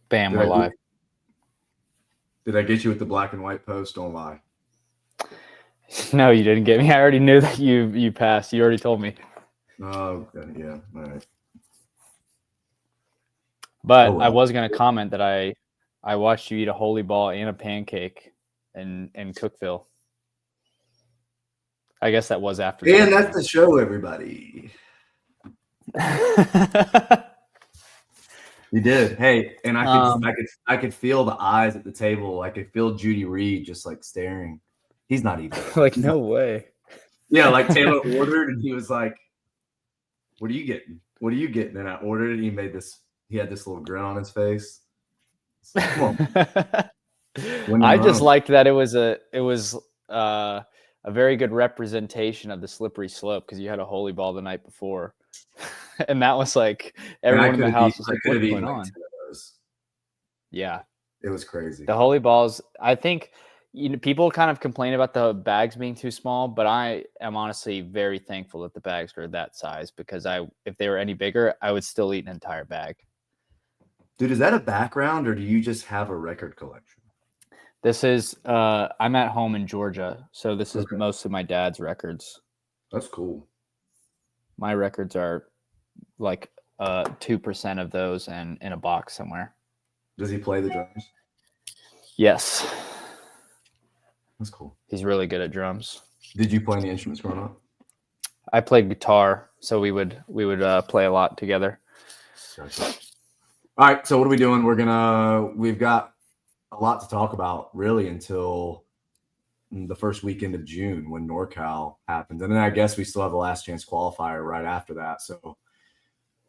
Bam, we're live. Did I get you with the black and white post? Don't lie. No, you didn't get me. I already knew that you passed. You already told me. Oh, okay. Yeah. All right. But I was going to comment that I watched you eat a holy ball and a pancake in Cookeville. I guess that was after. And that's the show, everybody. You did. Hey, and I could feel the eyes at the table. I could feel Judy Reed just like staring. He's not eating. Like, no way. Yeah, like Taylor ordered and he was like, "What are you getting? What are you getting?" And I ordered it and he had this little grin on his face. Come on. I just liked that it was a very good representation of the slippery slope because you had a holy ball the night before. And that was like everyone in the house was like, "What's going on?" Yeah, it was crazy. The holy balls. I think people kind of complain about the bags being too small, but I am honestly very thankful that the bags are that size because if they were any bigger, I would still eat an entire bag. Dude, is that a background or do you just have a record collection? This is I'm at home in Georgia, so this is most of my dad's records. That's cool. My records are like 2% of those and in a box somewhere. Does he play the drums? Yes. That's cool. He's really good at drums. Did you play any instruments growing up? I played guitar, so we would play a lot together. Gotcha. All right, so what are we doing? We've got a lot to talk about really until the first weekend of June when NorCal happens. And then I guess we still have the last chance qualifier right after that. So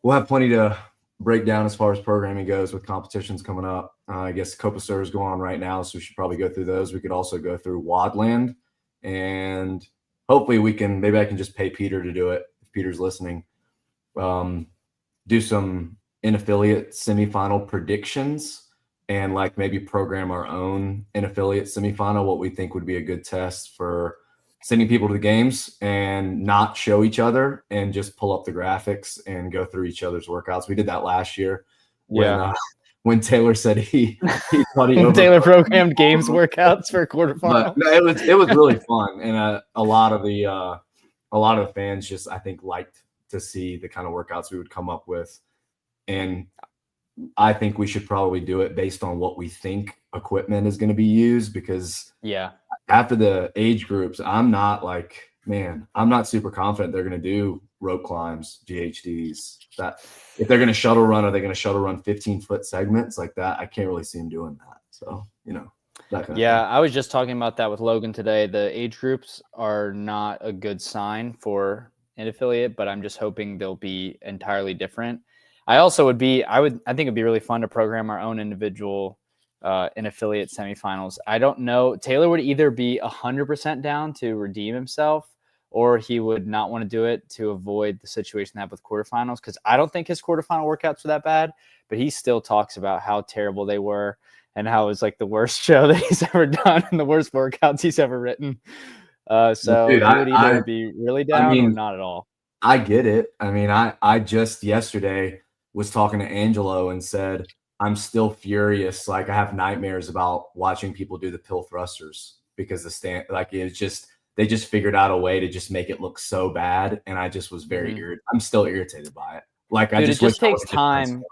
we'll have plenty to break down as far as programming goes with competitions coming up. I guess Copa Sur is going on right now, so we should probably go through those. We could also go through Wadland, and hopefully maybe I can just pay Peter to do it if Peter's listening. Do some in-affiliate semifinal predictions and like maybe program our own in-affiliate semifinal, what we think would be a good test for sending people to the games and not show each other and just pull up the graphics and go through each other's workouts. We did that last year when Taylor said he thought Taylor programmed games workouts for quarterfinals. No, it was really fun, and a lot of the fans just I think liked to see the kind of workouts we would come up with, and I think we should probably do it based on what we think equipment is going to be used because after the age groups, I'm not super confident they're going to do rope climbs, GHDs. That if they're going to shuttle run, are they going to shuttle run 15-foot segments like that? I can't really see them doing that. So, that kind of thing. I was just talking about that with Logan today. The age groups are not a good sign for an affiliate, but I'm just hoping they'll be entirely different. I think it'd be really fun to program our own individual in affiliate semifinals. I don't know. Taylor would either be 100% down to redeem himself or he would not want to do it to avoid the situation that happened with quarterfinals. Because I don't think his quarterfinal workouts were that bad, but he still talks about how terrible they were and how it was like the worst show that he's ever done and the worst workouts he's ever written. So dude, he would either be really down or not at all. I get it. I mean, I just yesterday was talking to Angelo and said, I'm still furious. Like I have nightmares about watching people do the pill thrusters because they just figured out a way to just make it look so bad. And I just was very irritated. I'm still irritated by it. Like it just takes time.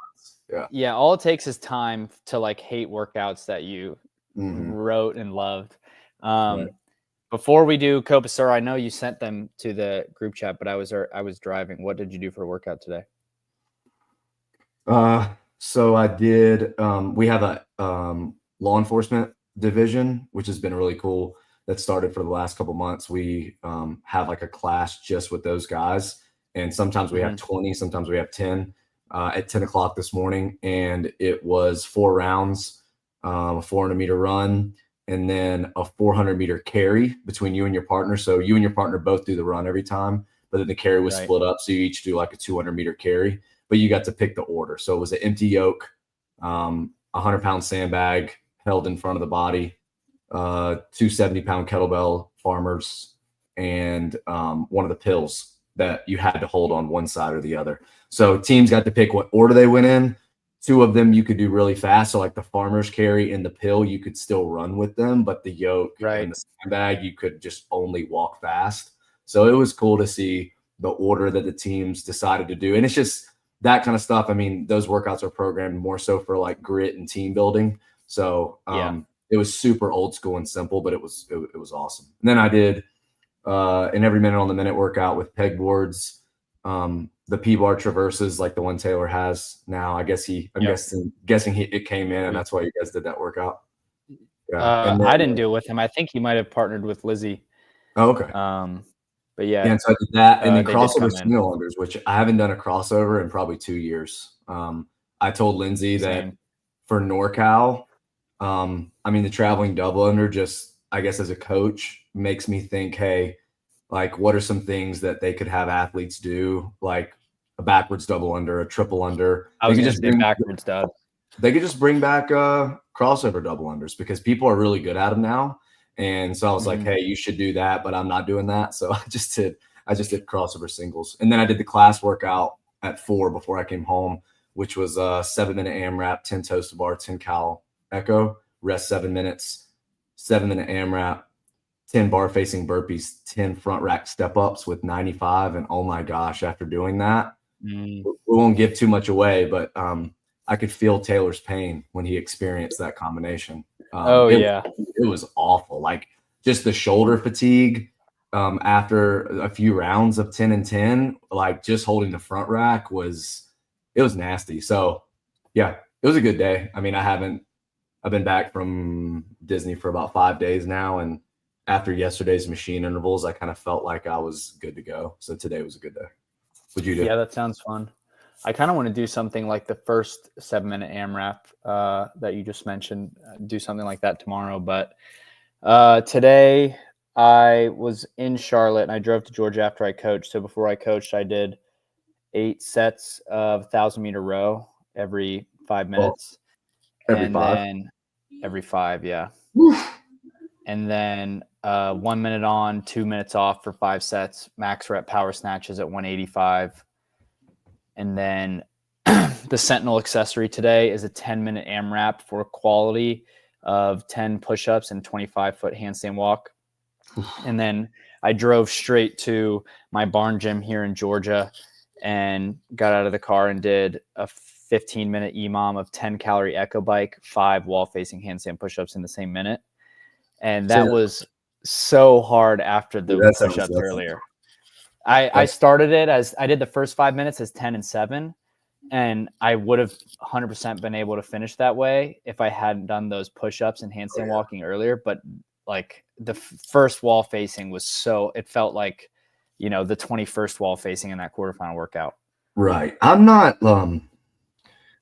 Yeah. All it takes is time to like hate workouts that you wrote and loved. Before we do Copa Sur, I know you sent them to the group chat, but I was driving. What did you do for a workout today? So I did, we have a law enforcement division, which has been really cool. That started for the last couple months. We have like a class just with those guys. And sometimes we have 20, sometimes we have 10 at 10 o'clock this morning. And it was 4 rounds, a 400-meter run, and then a 400-meter carry between you and your partner. So you and your partner both do the run every time, but then the carry was split up. So you each do like a 200-meter carry. But you got to pick the order. So it was an empty yoke, 100-pound sandbag held in front of the body, 2 70-pound kettlebell farmers, and one of the pills that you had to hold on one side or the other. So teams got to pick what order they went in. two of them you could do really fast. So like the farmer's carry and the pill, you could still run with them, but the yoke and the sandbag, you could just only walk fast. So it was cool to see the order that the teams decided to do. And it's just that kind of stuff. I mean, those workouts are programmed more so for like grit and team building. So it was super old school and simple, but it was awesome. And then I did an every minute on the minute workout with pegboards, the P-bar traverses like the one Taylor has now. I guess I'm guessing it came in, and that's why you guys did that workout. Yeah, and then, I didn't do it with him. I think he might have partnered with Lizzie. Oh, okay. But yeah. And so I did that, and then crossover single unders, which I haven't done a crossover in probably 2 years. I told Lindsay that for NorCal, I mean, the traveling double under just, I guess as a coach, makes me think, hey, like what are some things that they could have athletes do, like a backwards double under, a triple under. I was going to say backwards dub. They could just bring back crossover double unders because people are really good at them now. And so I was like, hey, you should do that, but I'm not doing that. So I just did crossover singles. And then I did the class workout at 4 before I came home, which was a 7-minute AMRAP, 10 toes to bar, 10 cal echo, rest 7 minutes, 7-minute AMRAP, 10 bar facing burpees, 10 front rack step ups with 95. And oh my gosh, after doing that, we won't give too much away, but I could feel Taylor's pain when he experienced that combination. It was awful. Like just the shoulder fatigue after a few rounds of 10 and 10, like just holding the front rack was nasty. So yeah, it was a good day. I mean, I've been back from Disney for about 5 days now. And after yesterday's machine intervals, I kind of felt like I was good to go. So today was a good day. What'd you do? Yeah, that sounds fun. I kind of want to do something like the first 7-minute AMRAP that you just mentioned, do something like that tomorrow. But today I was in Charlotte and I drove to Georgia after I coached. So before I coached, I did 8 sets of 1,000-meter row every 5 minutes. Every 5? Then every 5, yeah. And then 1 minute on, 2 minutes off for 5 sets. Max rep power snatches at 185. And then the Sentinel accessory today is a 10-minute AMRAP for quality of 10 push-ups and 25-foot handstand walk. And then I drove straight to my barn gym here in Georgia and got out of the car and did a 15-minute EMOM of 10-calorie echo bike, 5 wall-facing handstand push-ups in the same minute. And that was so hard after the push-ups earlier. I started it as I did the first 5 minutes as 10 and 7, and I would have 100% been able to finish that way if I hadn't done those push-ups and handstand walking earlier. But like the first wall facing was it felt like, the 21st wall facing in that quarterfinal workout. Right. I'm not,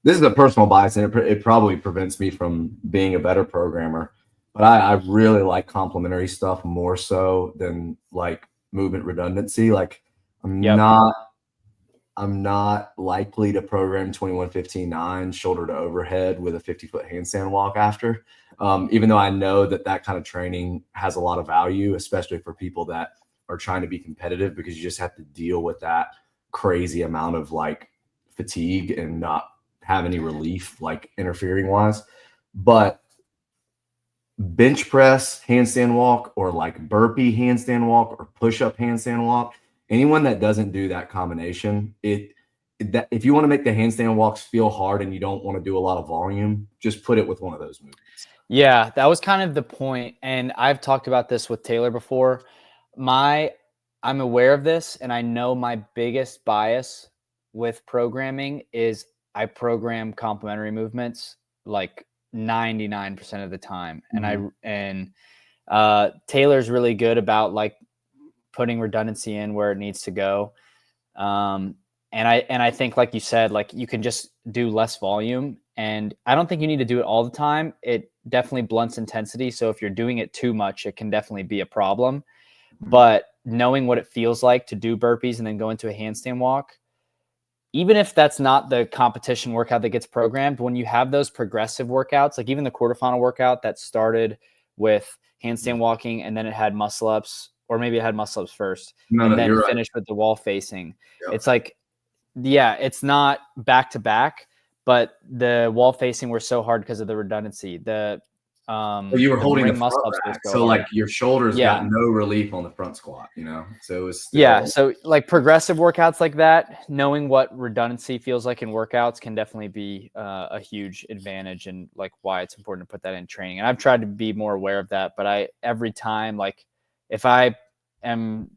this is a personal bias and it probably prevents me from being a better programmer, but I really like complementary stuff more so than like movement redundancy. Like I'm not likely to program 21-15-9 shoulder to overhead with a 50-foot handstand walk after, even though I know that kind of training has a lot of value, especially for people that are trying to be competitive, because you just have to deal with that crazy amount of like fatigue and not have any relief, like interfering wise. But bench press handstand walk, or like burpee handstand walk, or push-up handstand walk, anyone that doesn't do that combination, if you want to make the handstand walks feel hard and you don't want to do a lot of volume, just put it with one of those movements. Yeah, that was kind of the point. And I've talked about this with Taylor before. I'm aware of this, and I know my biggest bias with programming is I program complementary movements like 99% of the time. And Taylor's really good about like putting redundancy in where it needs to go. And I think, like you said, like you can just do less volume, and I don't think you need to do it all the time. It definitely blunts intensity. So if you're doing it too much, it can definitely be a problem. But knowing what it feels like to do burpees and then go into a handstand walk, even if that's not the competition workout that gets programmed, when you have those progressive workouts, like even the quarterfinal workout that started with handstand walking and then it had muscle ups, or maybe it had muscle ups first and then finished with the wall facing. Yep. It's like, yeah, it's not back to back, but the wall facing were so hard because of the redundancy. But you were The holding the ring front muscle ups were rack, so so hard. like your shoulders Yeah. got no relief on the front squat, so it was still. Yeah, so like progressive workouts like that, knowing what redundancy feels like in workouts can definitely be a huge advantage, and like why it's important to put that in training. And I've tried to be more aware of that, but every time, like if I am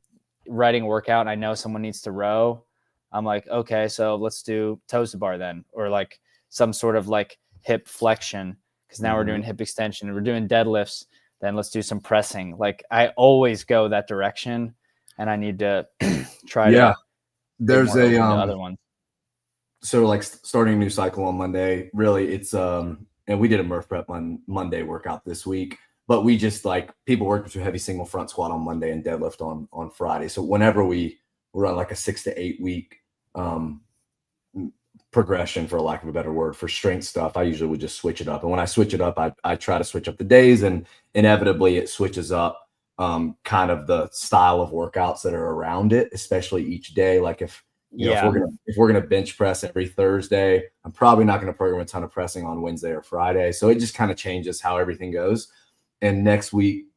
writing a workout and I know someone needs to row, I'm like, okay, so let's do toes to bar then, or like some sort of like hip flexion, because now we're doing hip extension and we're doing deadlifts. Then let's do some pressing. Like I always go that direction. And I need to try to There's more open to other ones. So like starting a new cycle on Monday, really it's and we did a Murph prep on Monday workout this week, but we just like people work through heavy single front squat on Monday and deadlift on Friday. So whenever we run like a 6 to 8 week progression, for lack of a better word, for strength stuff, I usually would just switch it up. And when I switch it up, I try to switch up the days, and inevitably it switches up kind of the style of workouts that are around it, especially each day. Like if we're gonna bench press every Thursday, I'm probably not gonna program a ton of pressing on Wednesday or Friday. So it just kind of changes how everything goes. And next week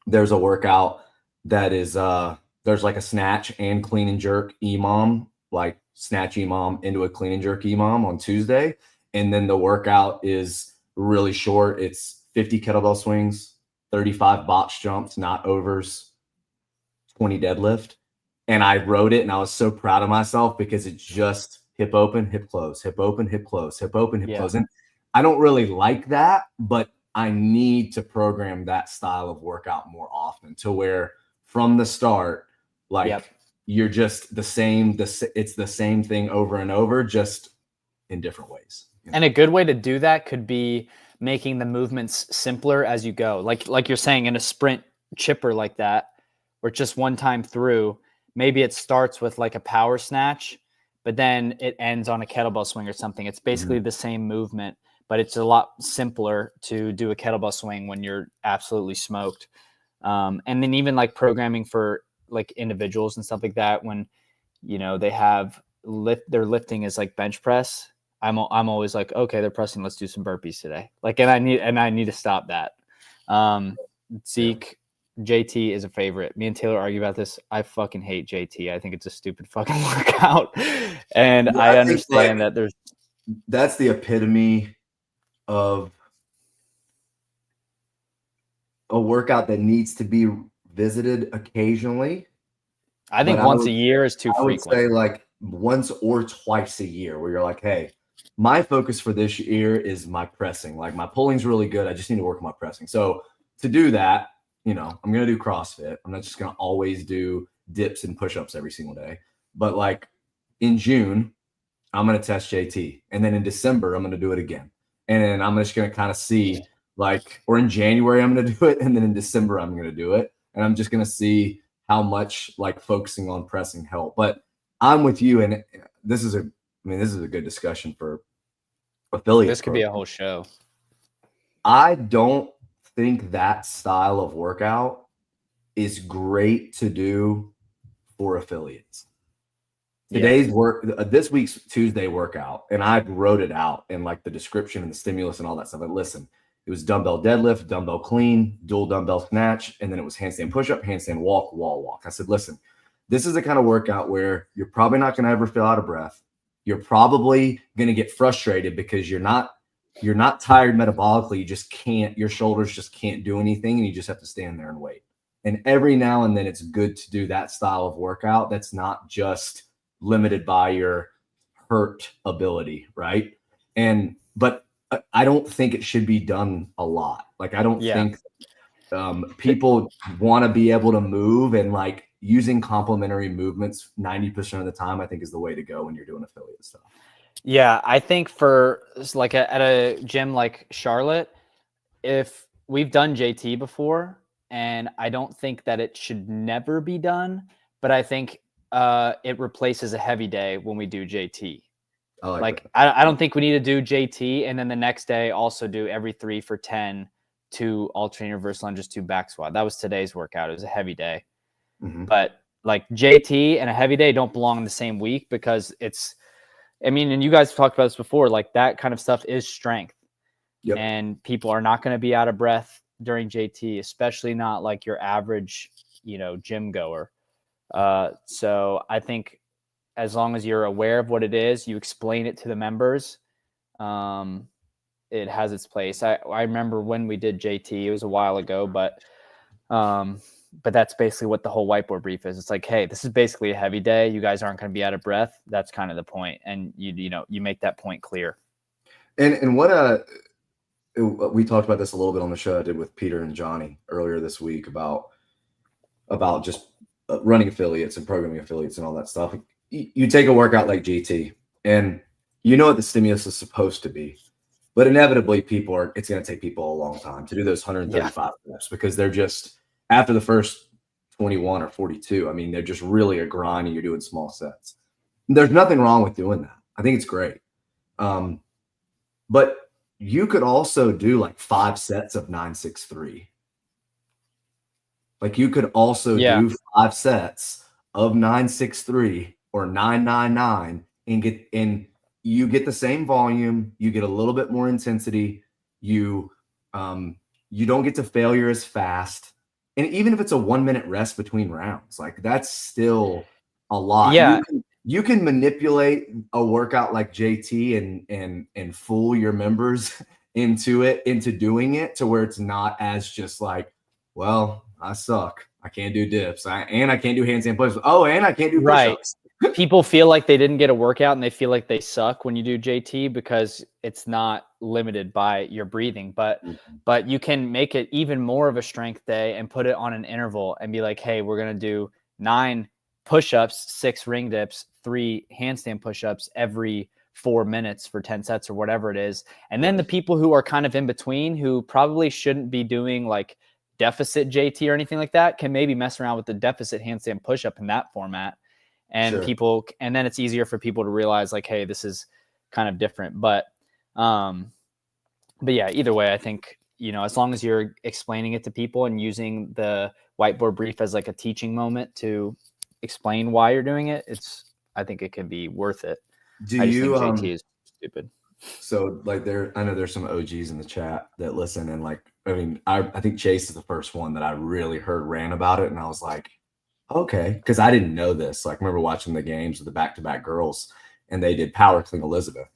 there's a workout that is there's like a snatch and clean and jerk EMOM, like snatch EMOM into a clean and jerk EMOM on Tuesday. And then the workout is really short. It's 50 kettlebell swings, 35 box jumps, not overs, 20 deadlift. And I wrote it and I was so proud of myself because it's just hip open, hip close, hip open, hip close, hip open, hip close. And I don't really like that, but I need to program that style of workout more often, to where from the start, like you're just the same, it's the same thing over and over, just in different ways. And a good way to do that could be making the movements simpler as you go. Like you're saying, in a sprint chipper like that, or just one time through, maybe it starts with like a power snatch, but then it ends on a kettlebell swing or something. It's basically the same movement, but it's a lot simpler to do a kettlebell swing when you're absolutely smoked. And then even like programming for like individuals and stuff like that, when, they have their lifting is like bench press. I'm always like, okay, they're pressing, let's do some burpees today. Like, and I need to stop that. Zeke, JT is a favorite. Me and Taylor argue about this. I fucking hate JT. I think it's a stupid fucking workout. And I understand that that's the epitome of a workout that needs to be visited occasionally. I think once a year is too frequent. I would say like once or twice a year, where you're like, hey, my focus for this year is my pressing. Like my pulling's really good. I just need to work on my pressing. So to do that, I'm going to do CrossFit. I'm not just going to always do dips and push-ups every single day. But like in June, I'm going to test JT. And then in December, I'm going to do it again. And then I'm just going to kind of see or in January, I'm going to do it. And then in December, I'm going to do it. And I'm just going to see how much like focusing on pressing help. But I'm with you. And this is a good discussion for affiliates. This could be a whole show. I don't think that style of workout is great to do for affiliates. Today's this week's Tuesday workout, and I wrote it out in like the description and the stimulus and all that stuff. And listen, it was dumbbell deadlift, dumbbell clean, dual dumbbell snatch, and then it was handstand push-up, handstand walk, wall walk. I said, listen, this is the kind of workout where you're probably not going to ever feel out of breath. You're probably going to get frustrated because you're not tired metabolically. You just can't, your shoulders just can't do anything, and you just have to stand there and wait. And every now and then it's good to do that style of workout that's not just limited by your hurt ability, right? But I don't think it should be done a lot. Like I don't think people want to be able to move, and like using complementary movements 90% of the time, I think is the way to go when you're doing affiliate stuff. Yeah, I think for like at a gym like Charlotte, if we've done JT before, and I don't think that it should never be done, but I think it replaces a heavy day when we do JT. I don't think we need to do JT and then the next day also do every 3 for 10, 2 alternating reverse lunges, 2 back squat. That was today's workout. It was a heavy day. But like JT and a heavy day don't belong in the same week, because it's I mean, and you guys talked about this before, like that kind of stuff is strength. Yep. And people are not going to be out of breath during JT, especially not like your average, gym goer. So I think as long as you're aware of what it is, you explain it to the members, it has its place. I remember when we did JT, it was a while ago, but that's basically what the whole whiteboard brief is. It's like, hey, this is basically a heavy day. You guys aren't going to be out of breath. That's kind of the point. And you make that point clear. And what we talked about this a little bit on the show I did with Peter and Johnny earlier this week about just running affiliates and programming affiliates and all that stuff. You take a workout like GT and you know what the stimulus is supposed to be, but inevitably it's going to take people a long time to do those 135 reps because they're just after the first 21 or 42. I mean, they're just really a grind and you're doing small sets. There's nothing wrong with doing that. I think it's great. But you could also do like 5 sets of 963. Like you could also do 5 sets of 963 or 999 and you get the same volume, you get a little bit more intensity, you don't get to failure as fast. And even if it's a 1-minute rest between rounds, like that's still a lot. Yeah. You can manipulate a workout like JT and fool your members into doing it to where it's not as just like, well, I suck. I can't do dips. I can't do handstand push-ups. Oh, and I can't do push-ups. Right. People feel like they didn't get a workout and they feel like they suck when you do JT because it's not limited by your breathing. But you can make it even more of a strength day and put it on an interval and be like, hey, we're going to do 9 push-ups, 6 ring dips, 3 handstand push-ups every 4 minutes for 10 sets or whatever it is. And then the people who are kind of in between who probably shouldn't be doing like deficit JT or anything like that can maybe mess around with the deficit handstand push-up in that format. And and then it's easier for people to realize like, hey, this is kind of different. But yeah, either way, I think, as long as you're explaining it to people and using the whiteboard brief as like a teaching moment to explain why you're doing it, I think it can be worth it. I just think JT is stupid. So like I know there's some OGs in the chat that listen and like, I mean, I think Chase is the first one that I really heard ran about it. And I was like, okay. Because I didn't know this. Like, I remember watching the games with the back-to-back girls and they did power clean Elizabeth.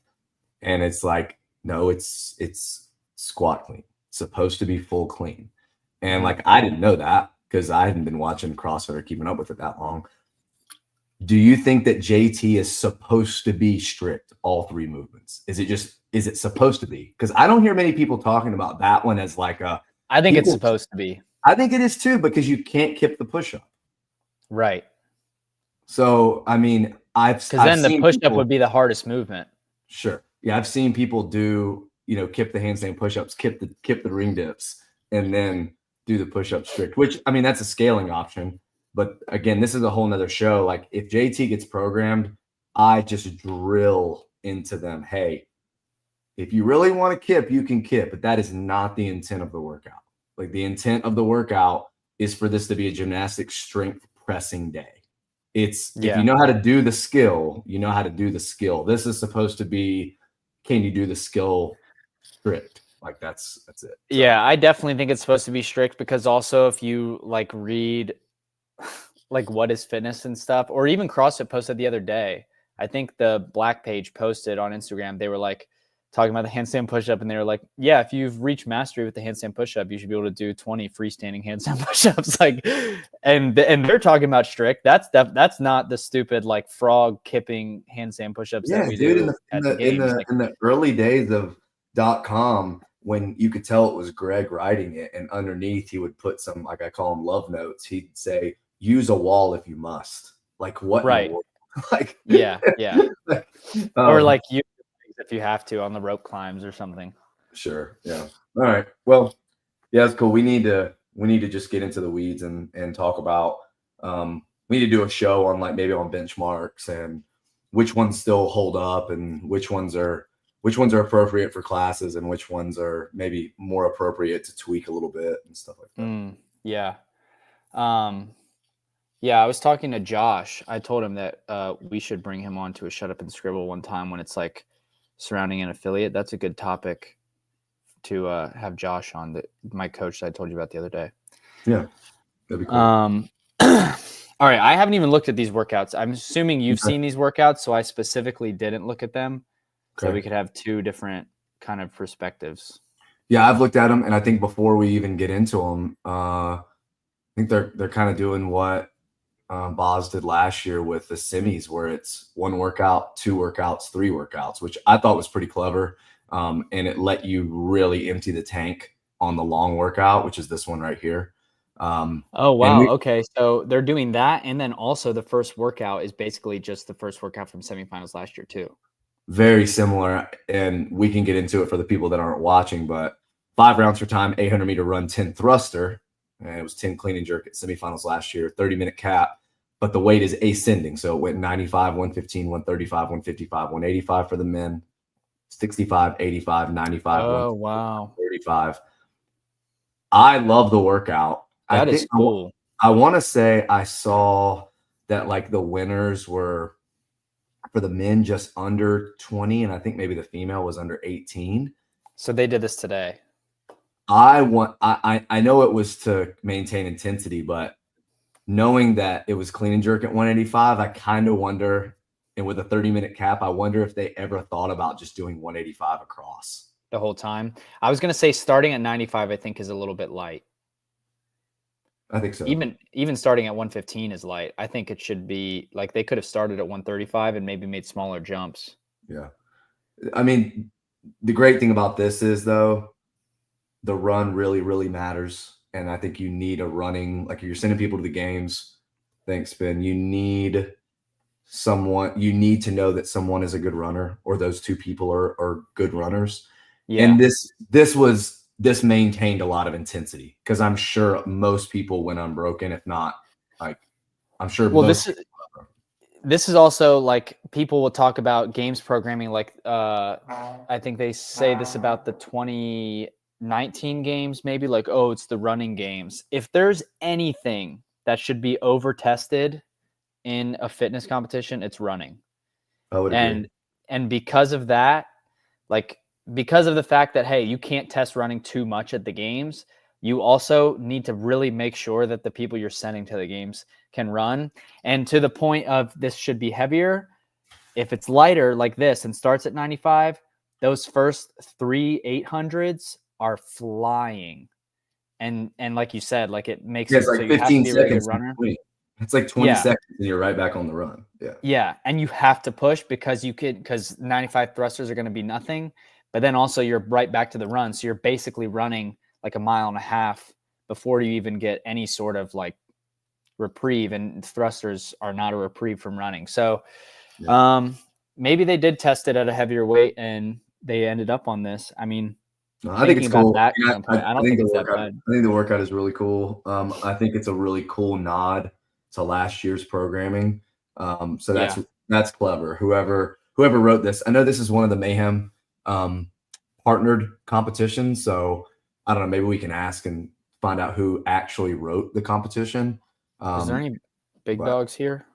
And it's like, no, it's squat clean. It's supposed to be full clean. And like, I didn't know that because I hadn't been watching CrossFit or keeping up with it that long. Do you think that JT is supposed to be strict, all 3 movements? Is it supposed to be? Because I don't hear many people talking about that one as like I think it's supposed to be. I think it is too, because you can't kip the push-up. Right. So, I mean, because then the push-up would be the hardest movement. Sure. Yeah, I've seen people do, kip the handstand push-ups, kip the ring dips, and then do the push-up strict, which, I mean, that's a scaling option. But again, this is a whole nother show. Like if JT gets programmed, I just drill into them, hey, if you really want to kip, you can kip, but that is not the intent of the workout. Like the intent of the workout is for this to be a gymnastic strength pressing day. If you know how to do the skill, you know how to do the skill. This is supposed to be, can you do the skill strict? Like that's it. So. Yeah, I definitely think it's supposed to be strict because also if you like read like what is fitness and stuff, or even CrossFit posted the other day, I think the Black page posted on Instagram, they were like talking about the handstand push-up and they were like, yeah, if you've reached mastery with the handstand push-up, you should be able to do 20 freestanding handstand push-ups. Like, and they're talking about strict. That's not the stupid like frog kipping handstand push-ups that we do at the games. In the early days of .com, when you could tell it was Greg writing it, and underneath he would put some, like I call them love notes. He'd say, use a wall if you must. Like what? Right. Like yeah. Or like you if you have to on the rope climbs or something. Sure. Yeah. All right. Well, yeah, that's cool. We need to just get into the weeds and talk about we need to do a show on like maybe on benchmarks and which ones still hold up and which ones are appropriate for classes and which ones are maybe more appropriate to tweak a little bit and stuff like that. Yeah. Yeah, I was talking to Josh. I told him that we should bring him on to a Shut Up and Scribble one time when it's like surrounding an affiliate. That's a good topic to have Josh on, my coach that I told you about the other day. Yeah, that'd be cool. All right, I haven't even looked at these workouts. I'm assuming you've seen these workouts, so I specifically didn't look at them, so we could have two different kind of perspectives. Yeah, I've looked at them, and I think before we even get into them, I think they're kind of doing what Boz did last year with the semis, where it's one workout, two workouts, three workouts, which I thought was pretty clever. And it let you really empty the tank on the long workout, which is this one right here. Oh, wow. Okay. So they're doing that. And then also the first workout is basically just the first workout from semifinals last year, too. Very similar. And we can get into it for the people that aren't watching, but 5 rounds for time, 800-meter run, 10 thruster. And it was 10 clean and jerk at semifinals last year, 30-minute cap. But the weight is ascending. So it went 95, 115, 135, 155, 185 for the men, 65, 85, 95, oh, wow. 35. I love the workout. That is cool. I want to say I saw that like the winners were for the men just under 20, and I think maybe the female was under 18. So they did this today. I know it was to maintain intensity, but knowing that it was clean and jerk at 185, I kind of wonder, and with a 30-minute cap, I wonder if they ever thought about just doing 185 across the whole time. I was going to say starting at 95, I think is a little bit light. I think so. Even starting at 115 is light. I think it should be like they could have started at 135 and maybe made smaller jumps. Yeah. I mean, the great thing about this is, though, the run really, really matters. And I think you need a running, like if you're sending people to the games, thanks, Ben, you need to know that someone is a good runner, or those two people are good runners. Yeah. And this maintained a lot of intensity, because I'm sure most people went unbroken. If not, like, I'm sure. Well, this is also like people will talk about games programming. Like, I think they say this about the 2019 games, maybe like, oh, it's the running games. If there's anything that should be over tested in a fitness competition, it's running. I would agree. And because of that, like, because of the fact that, hey, you can't test running too much at the games, you also need to really make sure that the people you're sending to the games can run. And to the point of this should be heavier, if it's lighter like this and starts at 95, those first 3 800s are flying. And like you said, like it makes it's like so 15 you have to be seconds. a really good runner. It's like 20 seconds and you're right back on the run. Yeah. Yeah. And you have to push because 95 thrusters are going to be nothing. But then also you're right back to the run. So you're basically running like 1.5 miles before you even get any sort of like reprieve. And thrusters are not a reprieve from running. So maybe they did test it at a heavier weight and they ended up on this. I mean, I think it's cool. I don't think it's that bad. I think the workout is really cool. I think it's a really cool nod to last year's programming. So that's clever. Whoever wrote this, I know this is one of the Mayhem partnered competitions. So I don't know, maybe we can ask and find out who actually wrote the competition. Is there any big dogs here?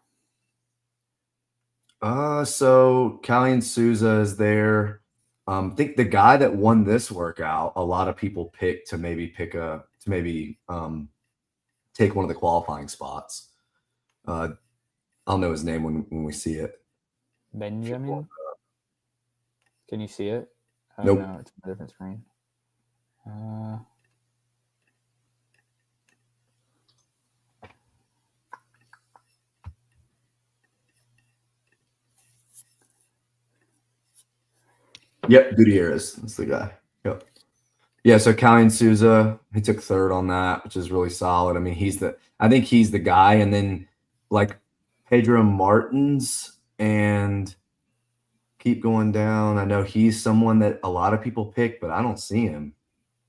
So Callie Souza is there. I think the guy that won this workout, a lot of people picked to maybe take one of the qualifying spots. I'll know his name when we see it. Benjamin? Can you see it? Nope. No, it's a different screen. Yep, Gutierrez. That's the guy. Yep. Yeah, so Callie Souza, he took third on that, which is really solid. I mean, I think he's the guy. And then like Pedro Martins, and keep going down. I know he's someone that a lot of people pick, but I don't see him.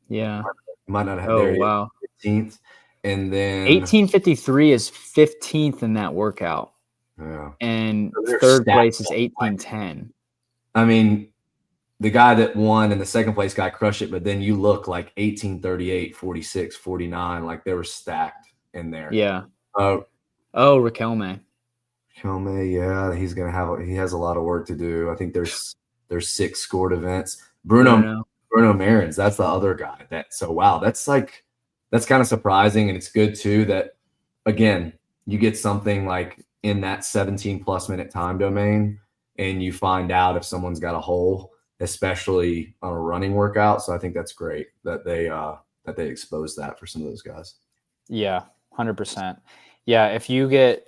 Yeah. Might not have there. Wow. 15th. And then 1853 is 15th in that workout. Yeah. And third place is 1810. I mean, the guy that won and the second place guy crushed it, but then you look like 1838, 46, 49, like they were stacked in there. Yeah. Oh, Raquelme. Kelme, yeah, he has a lot of work to do. I think there's 6 scored events. Bruno Marins, that's the other guy. Wow, that's kind of surprising, and it's good too that again you get something like in that 17 plus minute time domain, and you find out if someone's got a hole, especially on a running workout. So I think that's great that they expose that for some of those guys. Yeah, 100%. Yeah, if you get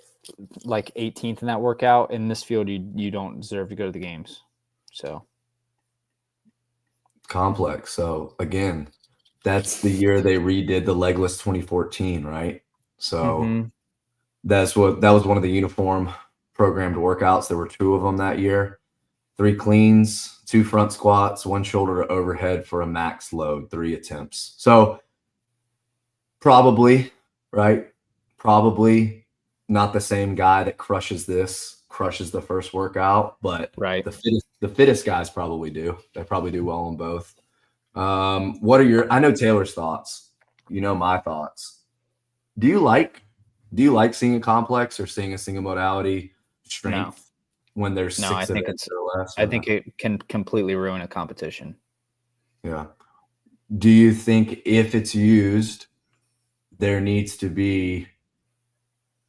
like 18th in that workout in this field, you don't deserve to go to the games. So complex. So again, that's the year they redid the legless 2014, right? So that was one of the uniform programmed workouts. There were 2 of them that year. 3 cleans, 2 front squats, 1 shoulder to overhead for a max load, 3 attempts. So probably, right? Probably not the same guy that crushes the first workout, but right. The fittest guys probably do. They probably do well on both. I know Taylor's thoughts. You know my thoughts. Do you like seeing a complex or seeing a single modality strength when there's 6 events or less? I think it can completely ruin a competition. Yeah. Do you think if it's used, there needs to be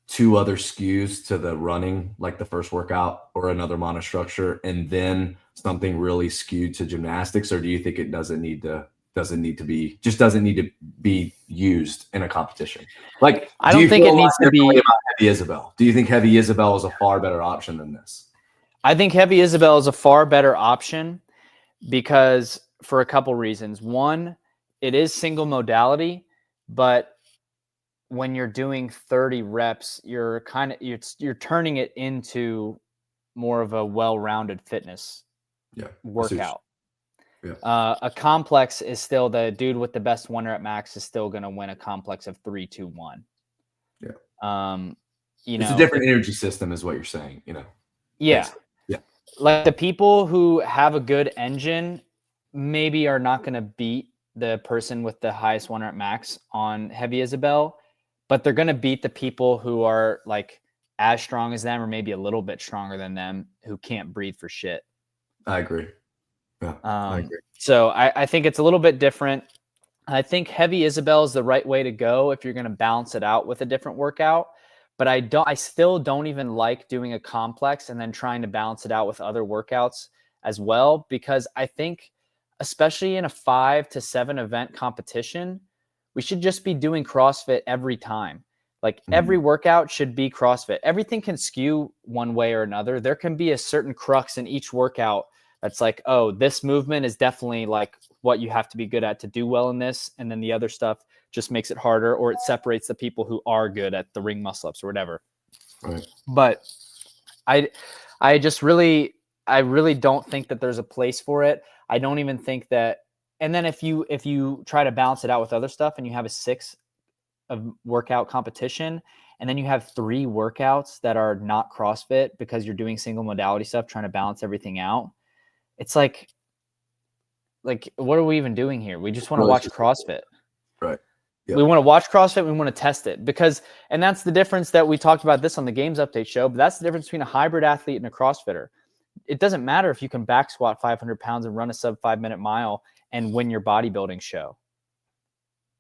2 other skews to the running, like the first workout or another monostructure, and then something really skewed to gymnastics? Or do you think it doesn't need to be used in a competition? Like, I don't think it needs to be about Heavy Isabel. Do you think Heavy Isabel is a far better option than this? I think Heavy Isabel is a far better option because for a couple reasons. One, it is single modality, but when you're doing 30 reps, you're turning it into more of a well-rounded fitness workout. Yeah. A complex is still the dude with the best 1 rep max is still going to win a complex of 3, 2, 1. Yeah. It's a different energy system is what you're saying, Yeah. Basically. Yeah. Like the people who have a good engine maybe are not going to beat the person with the highest 1 rep max on Heavy Isabel, but they're going to beat the people who are like as strong as them or maybe a little bit stronger than them who can't breathe for shit. I agree. Yeah, I agree. So I think it's a little bit different. I think Heavy Isabel is the right way to go if you're going to balance it out with a different workout. But I still don't even like doing a complex and then trying to balance it out with other workouts as well, because I think, especially in a 5 to 7 event competition, we should just be doing CrossFit every time. Like every workout should be CrossFit. Everything can skew one way or another. There can be a certain crux in each workout that's like, oh, this movement is definitely like what you have to be good at to do well in this. And then the other stuff just makes it harder, or it separates the people who are good at the ring muscle ups or whatever. Right. But I really don't think that there's a place for it. I don't even think that. And then if you try to balance it out with other stuff and you have a 6 of workout competition, and then you have 3 workouts that are not CrossFit because you're doing single modality stuff, trying to balance everything out. It's like, what are we even doing here? We just want to watch CrossFit. Right. Yep. We want to watch CrossFit. We want to test it and that's the difference that we talked about this on the Games Update show, but that's the difference between a hybrid athlete and a CrossFitter. It doesn't matter if you can back squat 500 pounds and run a sub 5-minute mile and win your bodybuilding show.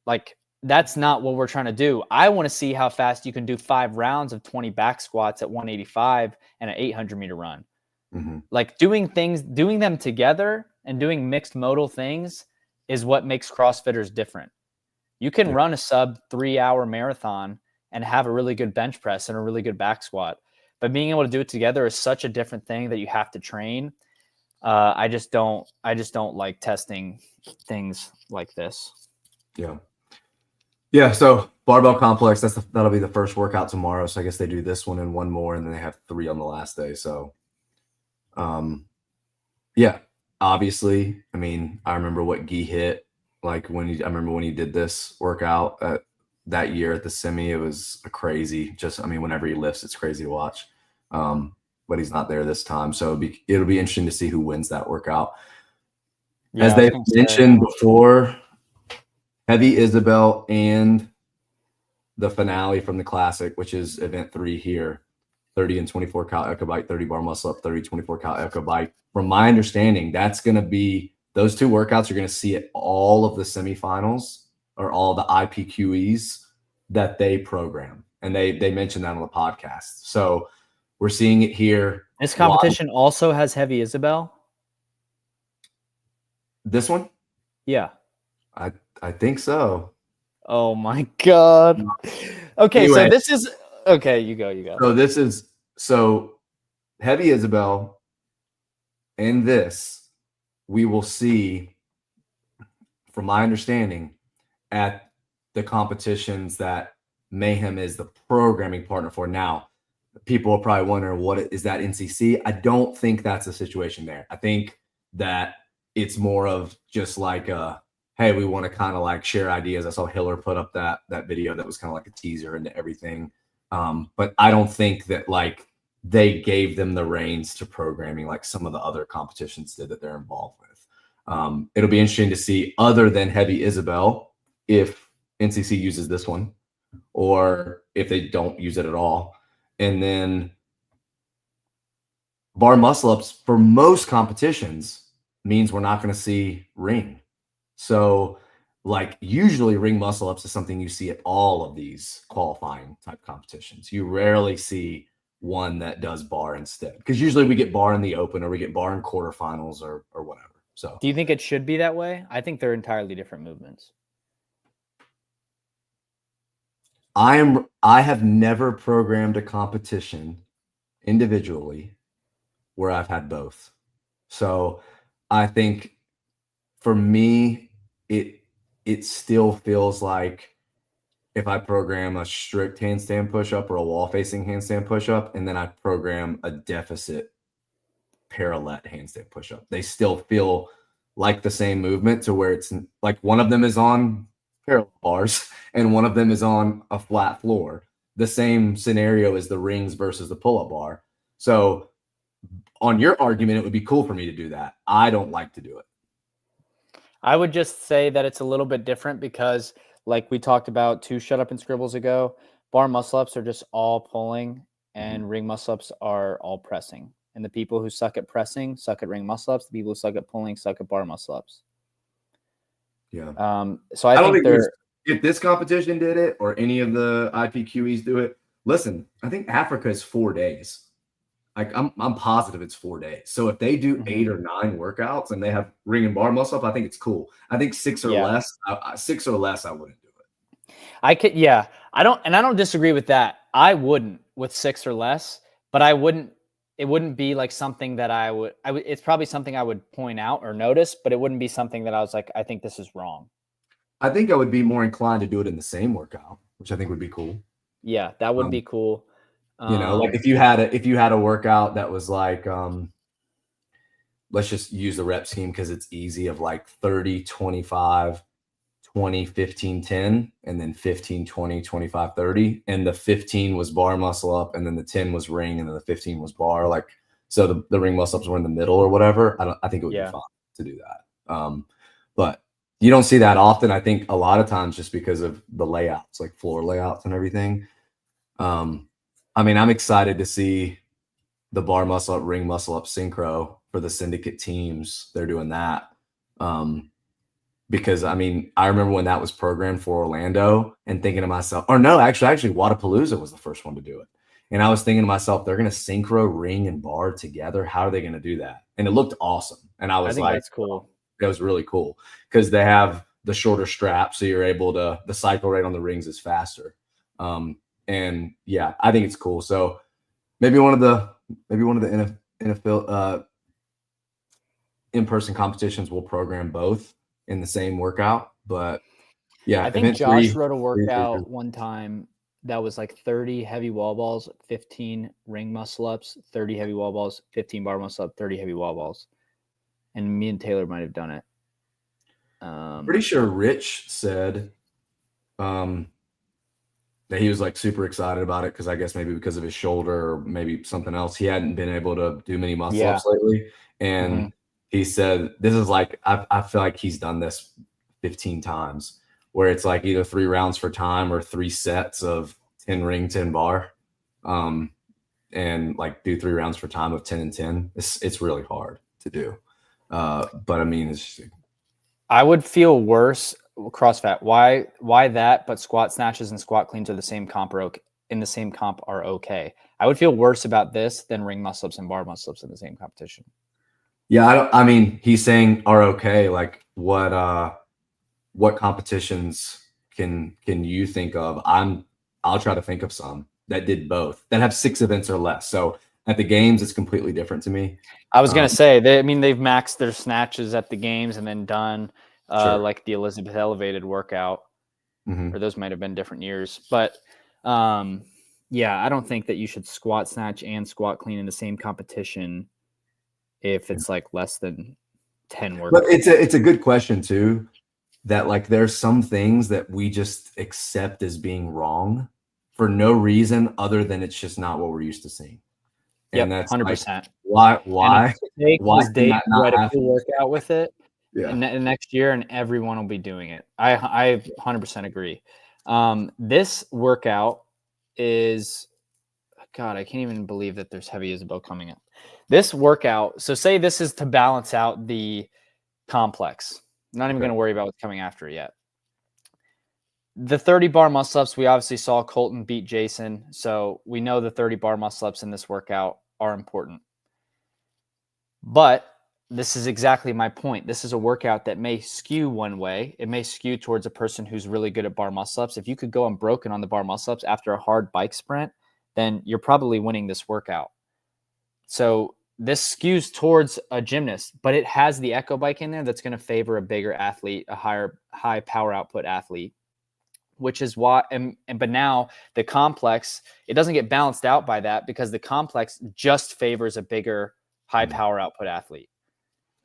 Like, that's not what we're trying to do. I want to see how fast you can do 5 rounds of 20 back squats at 185 and an 800-meter run. Like doing them together and doing mixed modal things is what makes CrossFitters different. You can run a sub 3-hour marathon and have a really good bench press and a really good back squat, but being able to do it together is such a different thing that you have to train. I just don't like testing things like this. Yeah. Yeah. So barbell complex, that'll be the first workout tomorrow. So I guess they do this one and one more, and then they have 3 on the last day. So, yeah, obviously, I mean, I remember what Guy hit. Like I remember when he did this workout that year at the semi, it was a crazy. Whenever he lifts, it's crazy to watch. But he's not there this time, so it'll be interesting to see who wins that workout. Yeah, as they mentioned before, Heavy Isabel and the finale from the classic, which is event 3 here, 30 and 24 cal echo bike, 30 bar muscle up, 30, 24 cal echo bike. From my understanding, that's going to be, those 2 workouts you're going to see at all of the semifinals or all the IPQEs that they program. And they mentioned that on the podcast. So we're seeing it here. This competition also has Heavy Isabel? This one? Yeah. I think so. Oh my God. Okay, anyway, so this is okay. You go. So Heavy Isabel and this we will see, from my understanding, at the competitions that Mayhem is the programming partner for. Now, people are probably wondering, what is that NCC? I don't think that's the situation there. I think that it's more of just like hey, we want to kind of like share ideas. I saw Hiller put up that video that was kind of like a teaser into everything. But I don't think that like they gave them the reins to programming like some of the other competitions did that they're involved with. It'll be interesting to see, other than Heavy Isabel, if NCC uses this one or if they don't use it at all. And then bar muscle ups for most competitions means we're not going to see ring. So like usually ring muscle ups is something you see at all of these qualifying type competitions. You rarely see one that does bar instead, because usually we get bar in the open or we get bar in quarterfinals or whatever. So do you think it should be that way? I think they're entirely different movements. I have never programmed a competition individually where I've had both. So I think for me, it still feels like if I program a strict handstand push-up or a wall-facing handstand push-up, and then I program a deficit parallel handstand push-up, they still feel like the same movement, to where it's like one of them is on parallel bars and one of them is on a flat floor. The same scenario as the rings versus the pull-up bar. So on your argument, it would be cool for me to do that. I don't like to do it. I would just say that it's a little bit different because, like we talked about 2 shut up and scribbles ago, bar muscle ups are just all pulling and ring muscle ups are all pressing. And the people who suck at pressing suck at ring muscle ups. The people who suck at pulling suck at bar muscle ups. Yeah. So I think if this competition did it or any of the IPQEs do it, listen, I think Africa is 4 days. Like I'm positive it's 4 days. So if they do 8 or 9 workouts and they have ring and bar muscle up, I think it's cool. I think 6 or less, I wouldn't do it. I could, yeah. I don't disagree with that. I wouldn't with 6 or less, but it wouldn't be like something that I would, it's probably something I would point out or notice, but it wouldn't be something that I was like, I think this is wrong. I think I would be more inclined to do it in the same workout, which I think would be cool. Yeah, that would be cool. You know, like if you had a workout that was like, let's just use the rep scheme because it's easy, of like 30, 25, 20, 15, 10, and then 15, 20, 25, 30. And the 15 was bar muscle up, and then the 10 was ring, and then the 15 was bar. Like, so the ring muscle ups were in the middle or whatever. I think it would be fun to do that. But you don't see that often. I think a lot of times just because of the layouts, like floor layouts and everything. I mean, I'm excited to see the bar muscle up, ring muscle up synchro for the syndicate teams. They're doing that. Because I mean, I remember when that was programmed for Orlando and thinking to myself, or no, actually Wadapalooza was the first one to do it. And I was thinking to myself, they're going to synchro ring and bar together. How are they going to do that? And it looked awesome. And I think that's cool. That was really cool because they have the shorter strap. So you're able to, the cycle rate on the rings is faster. And yeah, I think it's cool. So maybe one of the NFL in-person competitions will program both in the same workout. But yeah, I think Josh wrote a workout one time that was like 30 heavy wall balls, 15 ring muscle ups, 30 heavy wall balls, 15 bar muscle up, 30 heavy wall balls. And me and Taylor might have done it. Pretty sure Rich said that he was like super excited about it because I guess maybe because of his shoulder or maybe something else. He hadn't been able to do many muscle ups lately. And he said, this is like, I feel like he's done this 15 times. where it's like either 3 rounds for time or 3 sets of 10 ring, 10 bar. And like do 3 rounds for time of 10 and 10. It's really hard to do. But I mean, it's just, I would feel worse CrossFit. Why that? But squat snatches and squat cleans are the same comp in the same comp are okay. I would feel worse about this than ring muscle ups and bar muscle ups in the same competition. yeah, I mean, he's saying are okay. Like what competitions can you think of? I'll try to think of some that did both, that have 6 events or less. So at the games, it's completely different to me. I was gonna say they've maxed their snatches at the games and then done Sure. like the Elizabeth elevated workout, Mhm. or those might have been different years. But yeah, I don't think that you should squat snatch and squat clean in the same competition if it's like less than 10 workouts. But it's a good question too, that like there's some things that we just accept as being wrong for no reason other than it's just not what we're used to seeing. Yep, And that's 100%. like, why Take why this can day that to not write a happen? cool workout with it Yeah. next year, and everyone will be doing it. I 100% agree. This workout is, God, I can't even believe that there's Heavy Isabel coming up. This workout, so say this is to balance out the complex. I'm not even Okay. going to worry about what's coming after it yet. The 30 bar muscle ups, we obviously saw Colton beat Jason. So we know the 30 bar muscle ups in this workout are important. But this is exactly my point. This is a workout that may skew one way. It may skew towards a person who's really good at bar muscle ups. If you could go unbroken on the bar muscle ups after a hard bike sprint, then you're probably winning this workout. So this skews towards a gymnast, but it has the echo bike in there that's going to favor a bigger athlete, a high power output athlete, which is why, but now the complex, it doesn't get balanced out by that because the complex just favors a bigger high power output athlete.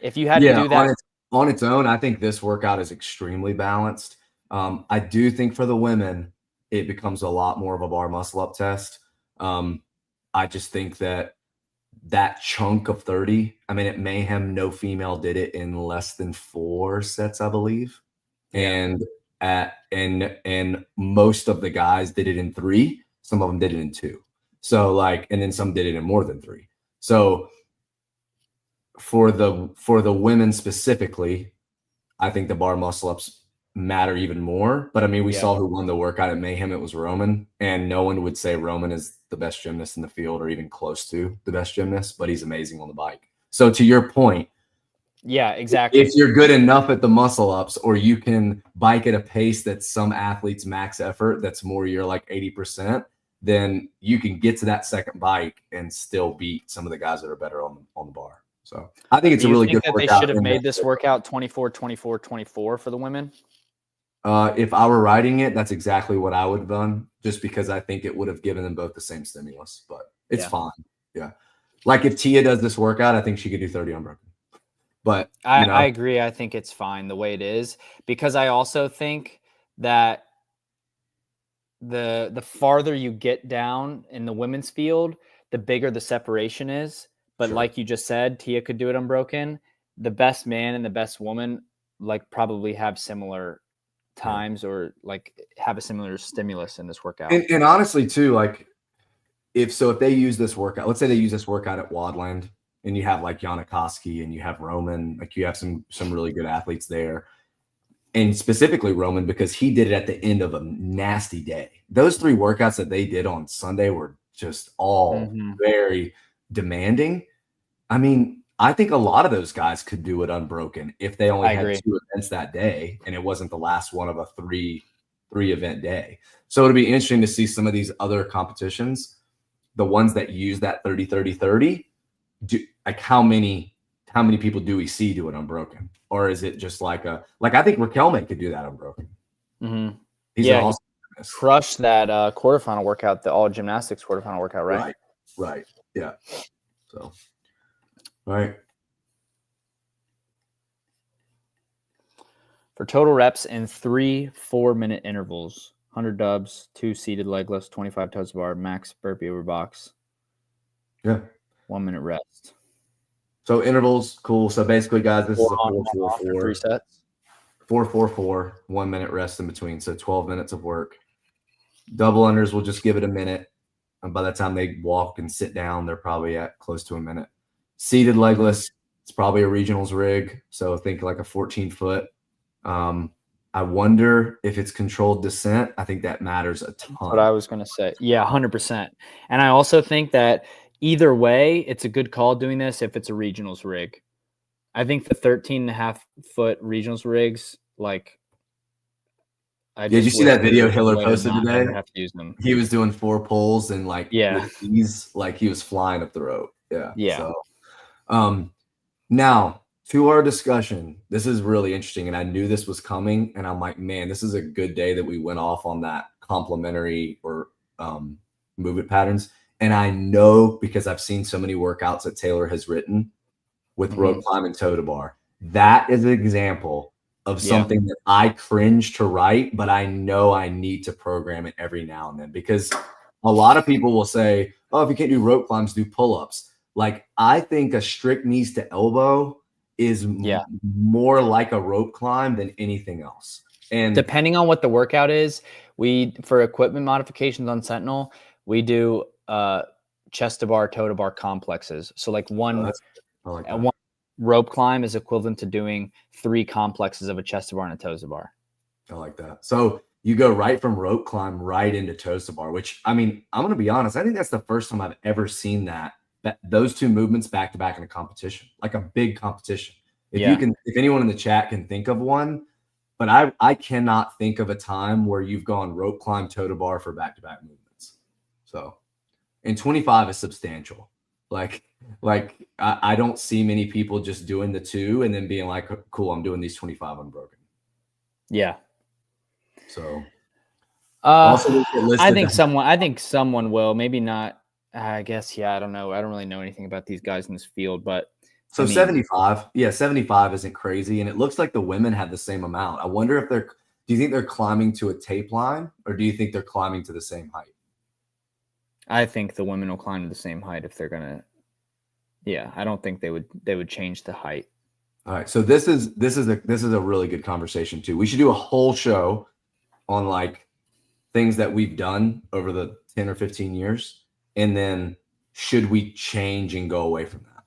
If you had to do that on its own, I think this workout is extremely balanced. I do think for the women, it becomes a lot more of a bar muscle up test. I just think that chunk of 30, I mean, at Mayhem, no female did it in less than 4 sets, I believe. Yeah. And most of the guys did it in 3. Some of them did it in 2. So like, and then some did it in more than 3. So for the women specifically, I think the bar muscle ups matter even more. But I mean, we saw who won the workout at Mayhem. It was Roman, and no one would say Roman is the best gymnast in the field or even close to the best gymnast, but he's amazing on the bike. So to your point, yeah, exactly. If you're good enough at the muscle ups, or you can bike at a pace that's some athletes' max effort, that's more you're like 80%, then you can get to that second bike and still beat some of the guys that are better on the bar. So I think it's a really good workout. They should have made this workout 24, 24, 24 for the women. If I were writing it, that's exactly what I would have done, just because I think it would have given them both the same stimulus, but it's fine. Yeah. Like if Tia does this workout, I think she could do 30 unbroken. But I agree. I think it's fine the way it is, because I also think that the farther you get down in the women's field, the bigger the separation is. But like you just said, Tia could do it unbroken. The best man and the best woman like probably have similar times or like have a similar stimulus in this workout. And honestly too, like if they use this workout, let's say they use this workout at Wadland, and you have like Yanikoski and you have Roman, like you have some really good athletes there. And specifically Roman, because he did it at the end of a nasty day. Those 3 workouts that they did on Sunday were just all very demanding. I mean, I think a lot of those guys could do it unbroken if they only had 2 events that day and it wasn't the last one of a 3 event day. So it'll be interesting to see some of these other competitions, the ones that use that 30-30-30, like how many people do we see do it unbroken? Or is it just like I think Raquelme could do that unbroken. He's an awesome gymnast. Crushed that quarterfinal workout, the all gymnastics quarterfinal workout, right? Right. Yeah. So, all right. For total reps in 3 4-minute intervals, 100 dubs, 2 seated leg lifts, 25 toes to bar, max burpee over box. Yeah. 1 minute rest. So intervals, cool. So basically, guys, this is a 4-4-4. 3 sets. 4-4-4, 1 minute rest in between. So 12 minutes of work. Double unders will just give it a minute. And by the time they walk and sit down, they're probably at close to a minute. Seated legless, it's probably a regionals rig. So think like a 14-foot. I wonder if it's controlled descent. I think that matters a ton. That's what I was going to say. Yeah, 100%. And I also think that either way, it's a good call doing this if it's a regionals rig. I think the 13.5-foot regionals rigs, like, did you see that video Hiller posted today? Have to use them. He was doing 4 pulls and like with ease, like he was flying up the rope. Yeah. So, now to our discussion, this is really interesting, and I knew this was coming, and I'm like, man, this is a good day that we went off on that complementary or movement patterns. And I know because I've seen so many workouts that Taylor has written with rope climb and toe to bar. That is an example of something that I cringe to write, but I know I need to program it every now and then, because a lot of people will say, oh, if you can't do rope climbs, do pull-ups. Like, I think a strict knees to elbow is more like a rope climb than anything else. And depending on what the workout is, for equipment modifications on Sentinel, we do chest to bar, toe to bar complexes. So like one rope climb is equivalent to doing 3 complexes of a chest to bar and a toes to bar. I like that. So you go right from rope climb right into toes to bar, which, I mean, I'm going to be honest, I think that's the first time I've ever seen that those 2 movements back to back in a competition, like a big competition. If anyone in the chat can think of one, but I cannot think of a time where you've gone rope climb, toe to bar for back to back movements. So, and 25 is substantial. Like I don't see many people just doing the 2 and then being like, cool, I'm doing these 25 unbroken. Yeah. So I think someone will, maybe not. I guess, I don't know. I don't really know anything about these guys in this field, but so 75. Yeah, 75 isn't crazy. And it looks like the women have the same amount. I wonder if do you think they're climbing to a tape line, or do you think they're climbing to the same height? I think the women will climb to the same height if they're gonna. Yeah, I don't think they would change the height. All right, so this is a really good conversation too. We should do a whole show on like things that we've done over the 10 or 15 years, and then should we change and go away from that?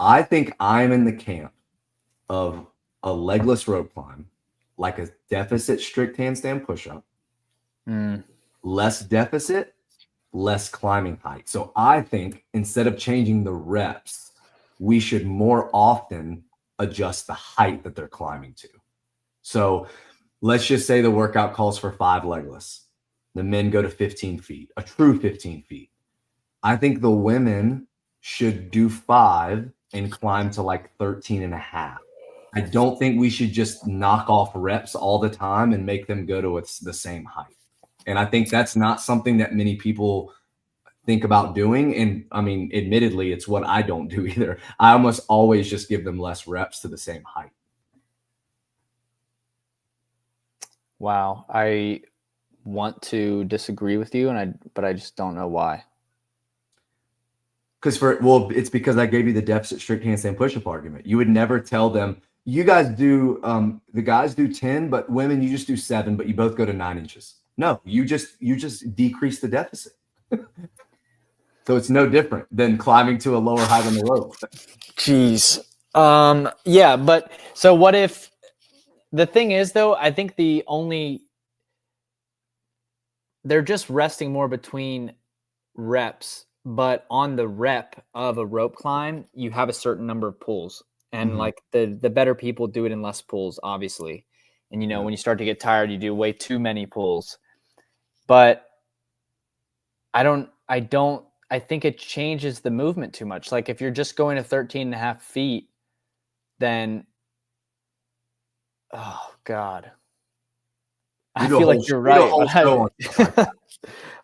I think I'm in the camp of a legless rope climb, like a deficit strict handstand push-up, less deficit, less climbing height. So I think instead of changing the reps, we should more often adjust the height that they're climbing to. So let's just say the workout calls for 5 legless. The men go to 15 feet, a true 15 feet. I think the women should do 5 and climb to like 13 and a half. I don't think we should just knock off reps all the time and make them go to the same height. And I think that's not something that many people think about doing. And I mean, admittedly, it's what I don't do either. I almost always just give them less reps to the same height. Wow. I want to disagree with you, but I just don't know why. It's because I gave you the deficit strict handstand push-up argument. You would never tell them, you guys do, the guys do 10, but women, you just do 7, but you both go to 9 inches. No, you just decrease the deficit. So it's no different than climbing to a lower height on the rope. Jeez. Yeah, but so what if the thing is though, I think they're just resting more between reps. But on the rep of a rope climb, you have a certain number of pulls. And like the better people do it in less pulls, obviously. And, when you start to get tired, you do way too many pulls. But I think it changes the movement too much. Like if you're just going to 13 and a half feet, then, oh God. I feel like you're right.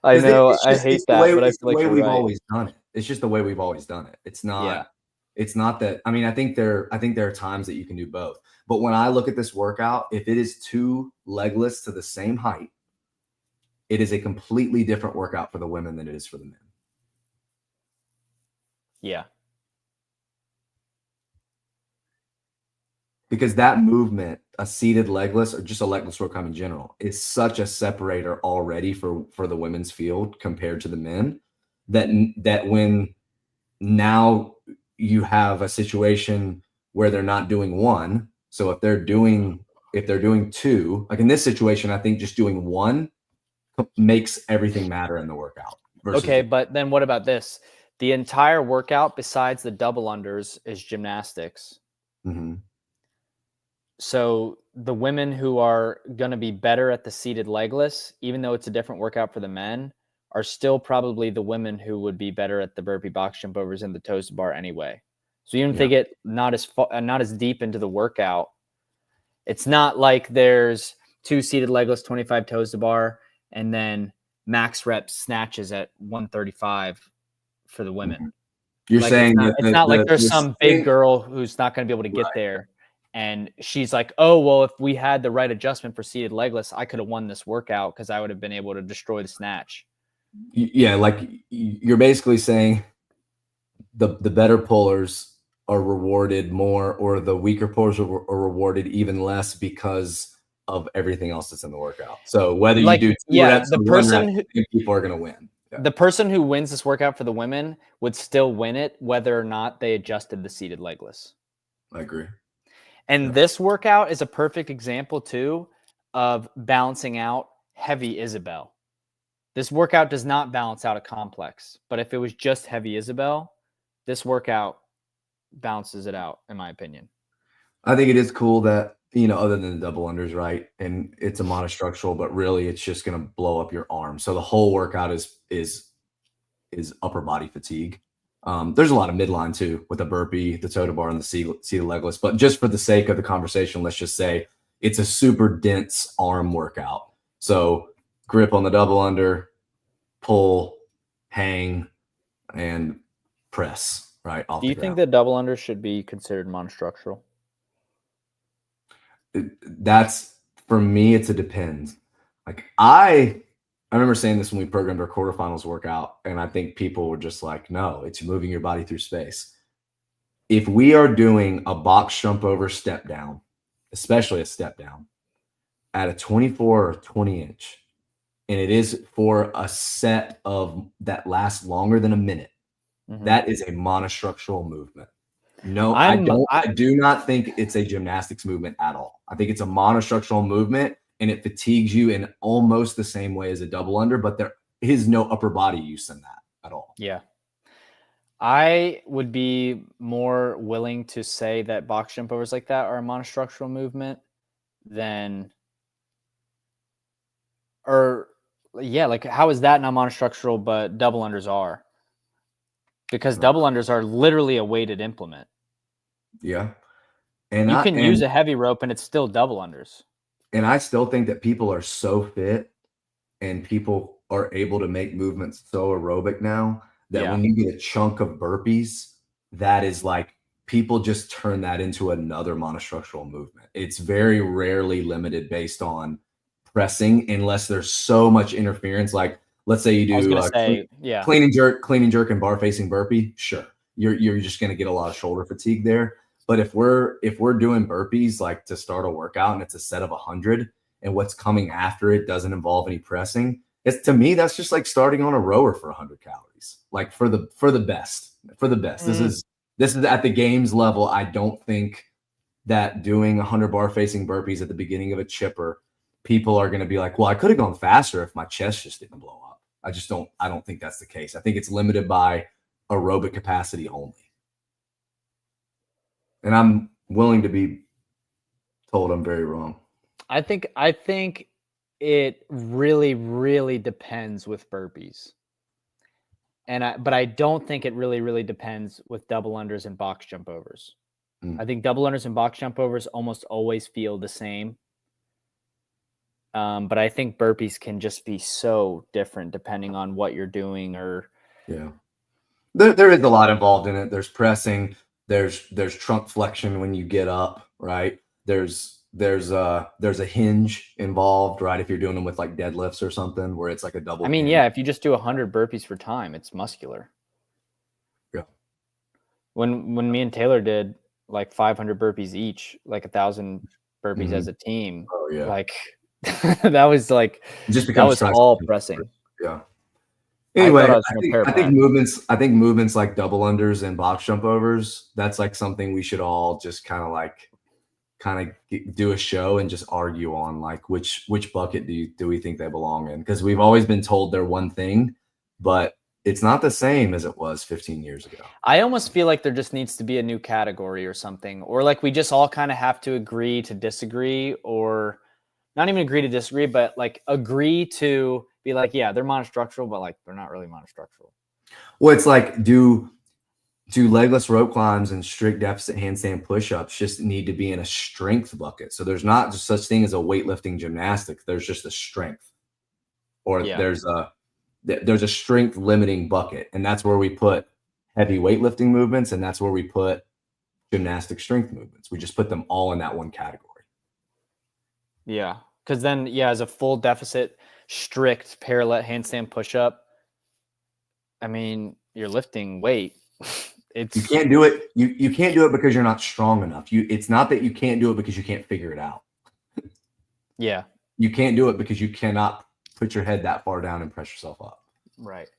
I know. I hate that, but I feel like you're right. Always done it. It's just the way we've always done it. It's not. Yeah. It's not that. I mean, I think there are times that you can do both. But when I look at this workout, if it is 2 legless to the same height, it is a completely different workout for the women than it is for the men. Yeah. because that movement, a seated legless or just a legless workout in general, is such a separator already for the women's field compared to the men, that when now you have a situation where they're not doing one. So if they're doing two, like in this situation, I think just doing one makes everything matter in the workout. Okay, but then what about this? The entire workout, besides the double unders, is gymnastics. Mm-hmm. So the women who are going to be better at the seated legless, even though it's a different workout for the men, are still probably the women who would be better at the burpee, box jump overs, and the toes to bar anyway. So even if they get not as deep into the workout, it's not like there's 2 seated legless, 25 toes to bar, and then max reps snatches at 135 for the women. Mm-hmm. You're like saying it's not like there's some big girl who's not going to be able to get there. And she's like, oh, well, if we had the right adjustment for seated legless, I could have won this workout because I would have been able to destroy the snatch. Yeah, like you're basically saying the better pullers are rewarded more, or the weaker pullers are rewarded even less because of everything else that's in the workout. So whether you do two reps or one rep, people are going to win. Yeah. The person who wins this workout for the women would still win it whether or not they adjusted the seated legless. I agree. And this workout is a perfect example, too, of balancing out heavy Isabel. This workout does not balance out a complex. But if it was just heavy Isabel, this workout balances it out, in my opinion. I think it is cool that, other than the double unders, right? And it's a monostructural, but really it's just going to blow up your arm. So the whole workout is upper body fatigue. There's a lot of midline too with the burpee, the toe to bar, and the seated legless. But just for the sake of the conversation, let's just say it's a super dense arm workout. So grip on the double under, pull, hang, and press, right? Do you think that double under should be considered monostructural? That's, for me, it's a depends. Like I remember saying this when we programmed our quarterfinals workout, and I think people were just like, no, it's moving your body through space. If we are doing a box jump over step down, especially a step down, at a 24 or 20 inch, and it is for a set of that lasts longer than a minute, that is a monostructural movement. No, I do not think it's a gymnastics movement at all. I think it's a monostructural movement, and it fatigues you in almost the same way as a double under, but there is no upper body use in that at all. Yeah. I would be more willing to say that box jump overs like that are a monostructural movement than, like how is that not monostructural, but double unders are? Because double unders are literally a weighted implement. Yeah. And you can use a heavy rope and it's still double unders. And I still think that people are so fit and people are able to make movements so aerobic now that when you get a chunk of burpees, that is like people just turn that into another monostructural movement. It's very rarely limited based on pressing unless there's so much interference. Like let's say you do clean and jerk and bar facing burpee. Sure. You're just going to get a lot of shoulder fatigue there. But if we're doing burpees like to start a workout and it's a set of 100 and what's coming after it doesn't involve any pressing, to me that's just like starting on a rower for 100 calories. Like for the best. This is at the games level. I don't think that doing 100 bar facing burpees at the beginning of a chipper, people are going to be like, well, I could have gone faster if my chest just didn't blow up. I don't think that's the case. I think it's limited by aerobic capacity only. And I'm willing to be told I'm very wrong. I think it really, really depends with burpees. But I don't think it really, really depends with double unders and box jump overs. I think double unders and box jump overs almost always feel the same. But I think burpees can just be so different depending on what you're doing There is a lot involved in it. There's pressing, there's trunk flexion when you get up, right? There's a hinge involved, right? If you're doing them with like deadlifts or something where it's like a double. If you just do 100 burpees for time, it's muscular. Yeah. When me and Taylor did like 500 burpees each, like 1,000 burpees as a team. Oh yeah. Like that was like It just that becomes was all stressful. pressing. Yeah. I Anyway, thought I was going to pair I think plan. movements like double unders and box jump overs, that's like something we should all just kind of do a show and just argue on, like which bucket do we think they belong in? Because we've always been told they're one thing, but it's not the same as it was 15 years ago. I almost feel like there just needs to be a new category or something, or like we just all kind of have to agree to disagree, or not even agree to disagree, but like agree to be like, yeah, they're monostructural, but like they're not really monostructural. Well, it's like, do legless rope climbs and strict deficit handstand push-ups just need to be in a strength bucket? So there's not just such thing as a weightlifting gymnastic. There's just a strength, or there's a strength limiting bucket, and that's where we put heavy weightlifting movements, and that's where we put gymnastic strength movements. We just put them all in that one category. Yeah, because then as a full deficit strict parallel handstand push-up, I mean, you're lifting weight. You can't do it. You can't do it because you're not strong enough. It's not that you can't do it because you can't figure it out. Yeah. You can't do it because you cannot put your head that far down and press yourself up. Right.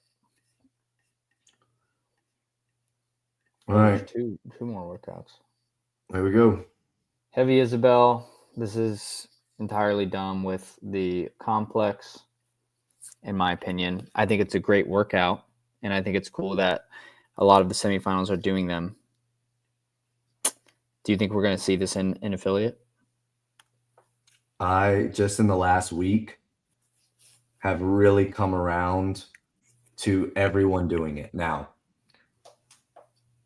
All right. Two more workouts. There we go. Heavy Isabel. This is entirely dumb with the complex, in my opinion. I think it's a great workout, and I think it's cool that a lot of the semifinals are doing them. Do you think we're going to see this in affiliate? I just in the last week have really come around to everyone doing it. Now,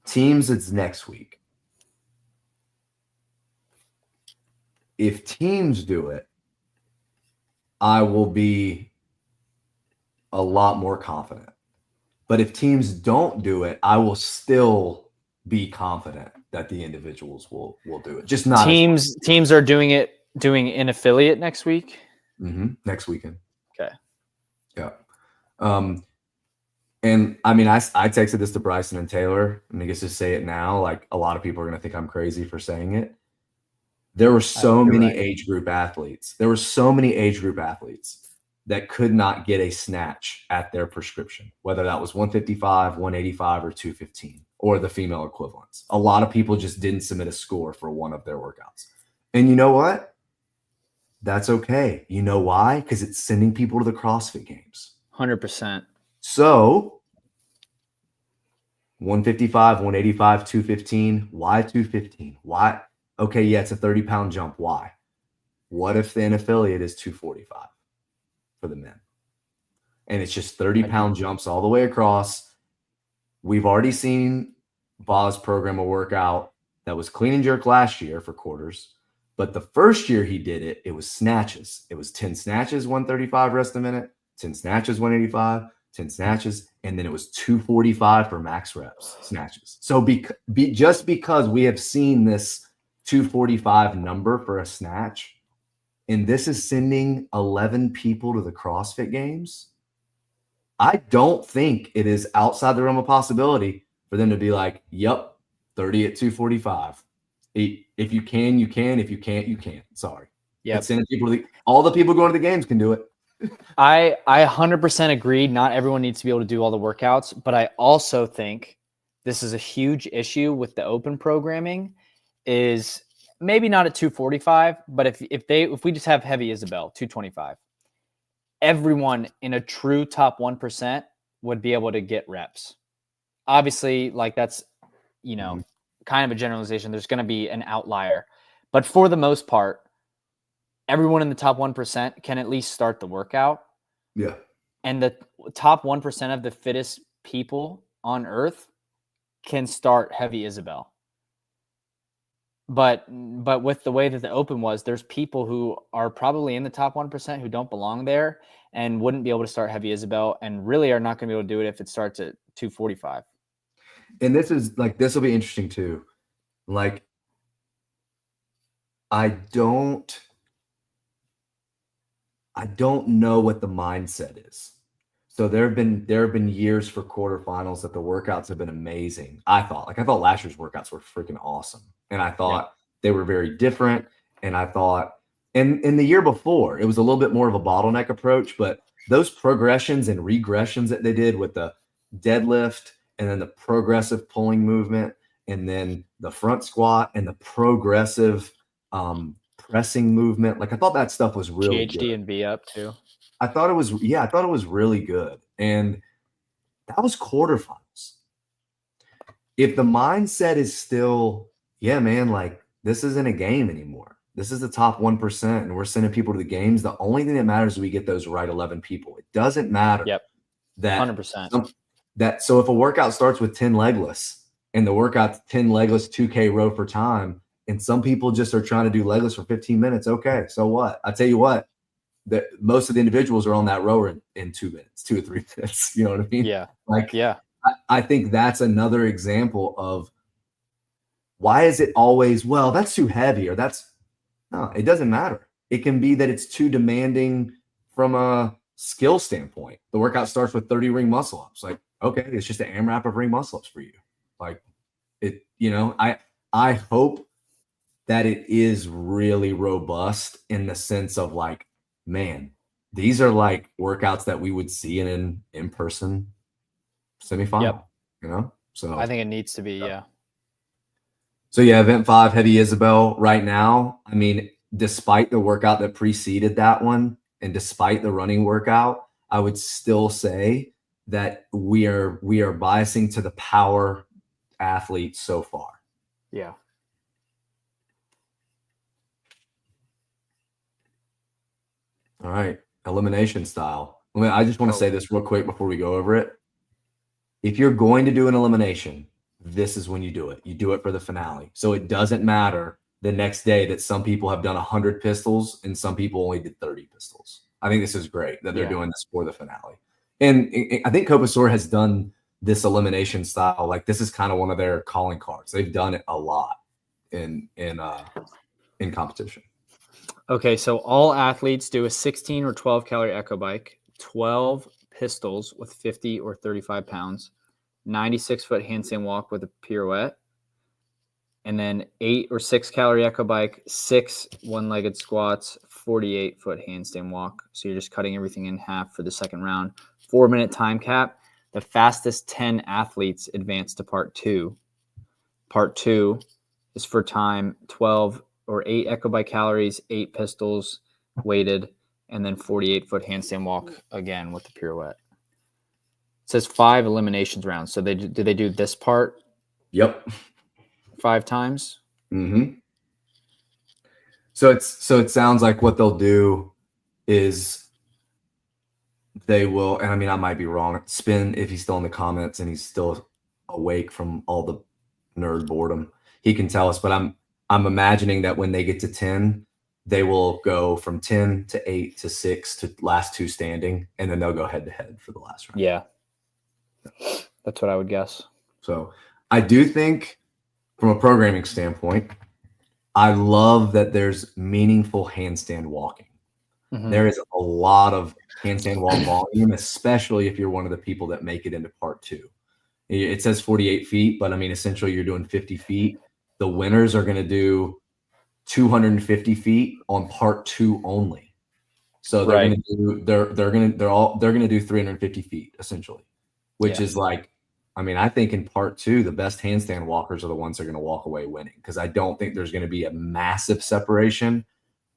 teams, it's next week. If teams do it, I will be a lot more confident. But if teams don't do it, I will still be confident that the individuals will do it. Just not teams are doing in affiliate next week. Next weekend. Okay. Yeah. And I mean, I texted this to Bryson and Taylor, and I guess just say it now. Like, a lot of people are going to think I'm crazy for saying it. There were so many age group athletes. There were so many age group athletes that could not get a snatch at their prescription, whether that was 155, 185, or 215, or the female equivalents. A lot of people just didn't submit a score for one of their workouts. And you know what? That's okay. You know why? Because it's sending people to the CrossFit Games. 100%. So 155, 185, 215. Why 215? Why? Okay, yeah, it's a 30-pound jump. Why? What if the affiliate is 245 for the men? And it's just 30-pound jumps all the way across. We've already seen Boz program a workout that was clean and jerk last year for quarters. But the first year he did it, it was snatches. It was 10 snatches, 135 rest a minute, 10 snatches, 185, 10 snatches, and then it was 245 for max reps snatches. So just because we have seen this 245 number for a snatch, and this is sending 11 people to the CrossFit Games, I don't think it is outside the realm of possibility for them to be like, yep, 30 at 245. If you can, you can. If you can't, you can't. Sorry. Yeah. All the people going to the games can do it. I 100% agree. Not everyone needs to be able to do all the workouts, but I also think this is a huge issue with the open programming. Is maybe not at 245, but if we just have Heavy Isabel 225, everyone in a true top 1% would be able to get reps. Obviously, like that's kind of a generalization. There's going to be an outlier, but for the most part, everyone in the top 1% can at least start the workout. Yeah. And the top 1% of the fittest people on earth can start Heavy Isabel. But with the way that the open was, there's people who are probably in the top 1% who don't belong there and wouldn't be able to start Heavy Isabel and really are not going to be able to do it if it starts at 245. And this will be interesting too. Like, I don't know what the mindset is. So there have been years for quarterfinals that the workouts have been amazing. I thought last year's workouts were freaking awesome, and I thought they were very different. And I thought, and in the year before, it was a little bit more of a bottleneck approach, but those progressions and regressions that they did with the deadlift and then the progressive pulling movement and then the front squat and the progressive pressing movement, like I thought that stuff was really GHD good. and V up too. I thought it was really good. And that was quarterfinals. If the mindset is still, yeah, man, like this isn't a game anymore. This is the top 1%, and we're sending people to the games. The only thing that matters is we get those right 11 people. It doesn't matter that 100%. So if a workout starts with 10 legless and the workout's 10 legless 2K row for time, and some people just are trying to do legless for 15 minutes, okay, so what? I tell you what, that most of the individuals are on that rower in 2 minutes, 2 or 3 minutes. You know what I mean? Yeah. Like, yeah. I think that's another example of why is it always, well, that's too heavy, or no, it doesn't matter. It can be that it's too demanding from a skill standpoint. The workout starts with 30 ring muscle ups. Like, okay, it's just an AMRAP of ring muscle ups for you. Like it, I hope that it is really robust in the sense of like, man, these are like workouts that we would see in an in-person semifinal, So I think it needs to be, yeah. So yeah, event 5, Heavy Isabel right now. I mean, despite the workout that preceded that one and despite the running workout, I would still say that we are biasing to the power athletes so far. Yeah. All right. Elimination style. I just want to say this real quick before we go over it. If you're going to do an elimination, this is when you do it. You do it for the finale. So it doesn't matter the next day that some people have done 100 pistols and some people only did 30 pistols. I think this is great that they're doing this for the finale. And I think Copa Sur has done this elimination style. Like this is kind of one of their calling cards. They've done it a lot in competition. Okay, so all athletes do a 16 or 12 calorie echo bike, 12 pistols with 50 or 35 pounds, 96-foot handstand walk with a pirouette, and then 8 or 6 calorie echo bike, 6 one-legged squats, 48-foot handstand walk. So you're just cutting everything in half for the second round. 4-minute time cap. The fastest 10 athletes advance to part 2. Part 2 is for time 12 or 8 echo bike calories, 8 pistols weighted, and then 48-foot handstand walk again with the pirouette. It says 5 eliminations rounds. So do they do this part? Yep. 5 times? Mm-hmm. So it sounds like what they'll do is they will, and I mean, I might be wrong. Spin, if he's still in the comments and he's still awake from all the nerd boredom, he can tell us. But I'm imagining that when they get to 10, they will go from 10 to 8 to 6 to last 2 standing, and then they'll go head to head for the last round. Yeah. That's what I would guess. So I do think from a programming standpoint, I love that there's meaningful handstand walking. Mm-hmm. There is a lot of handstand walk volume, especially if you're one of the people that make it into part 2. It says 48 feet, but I mean, essentially you're doing 50 feet. The winners are going to do 250 feet on part 2 only. So they're going to do they're going to do 350 feet essentially, which is like, I mean, I think in part 2 the best handstand walkers are the ones that are going to walk away winning, because I don't think there's going to be a massive separation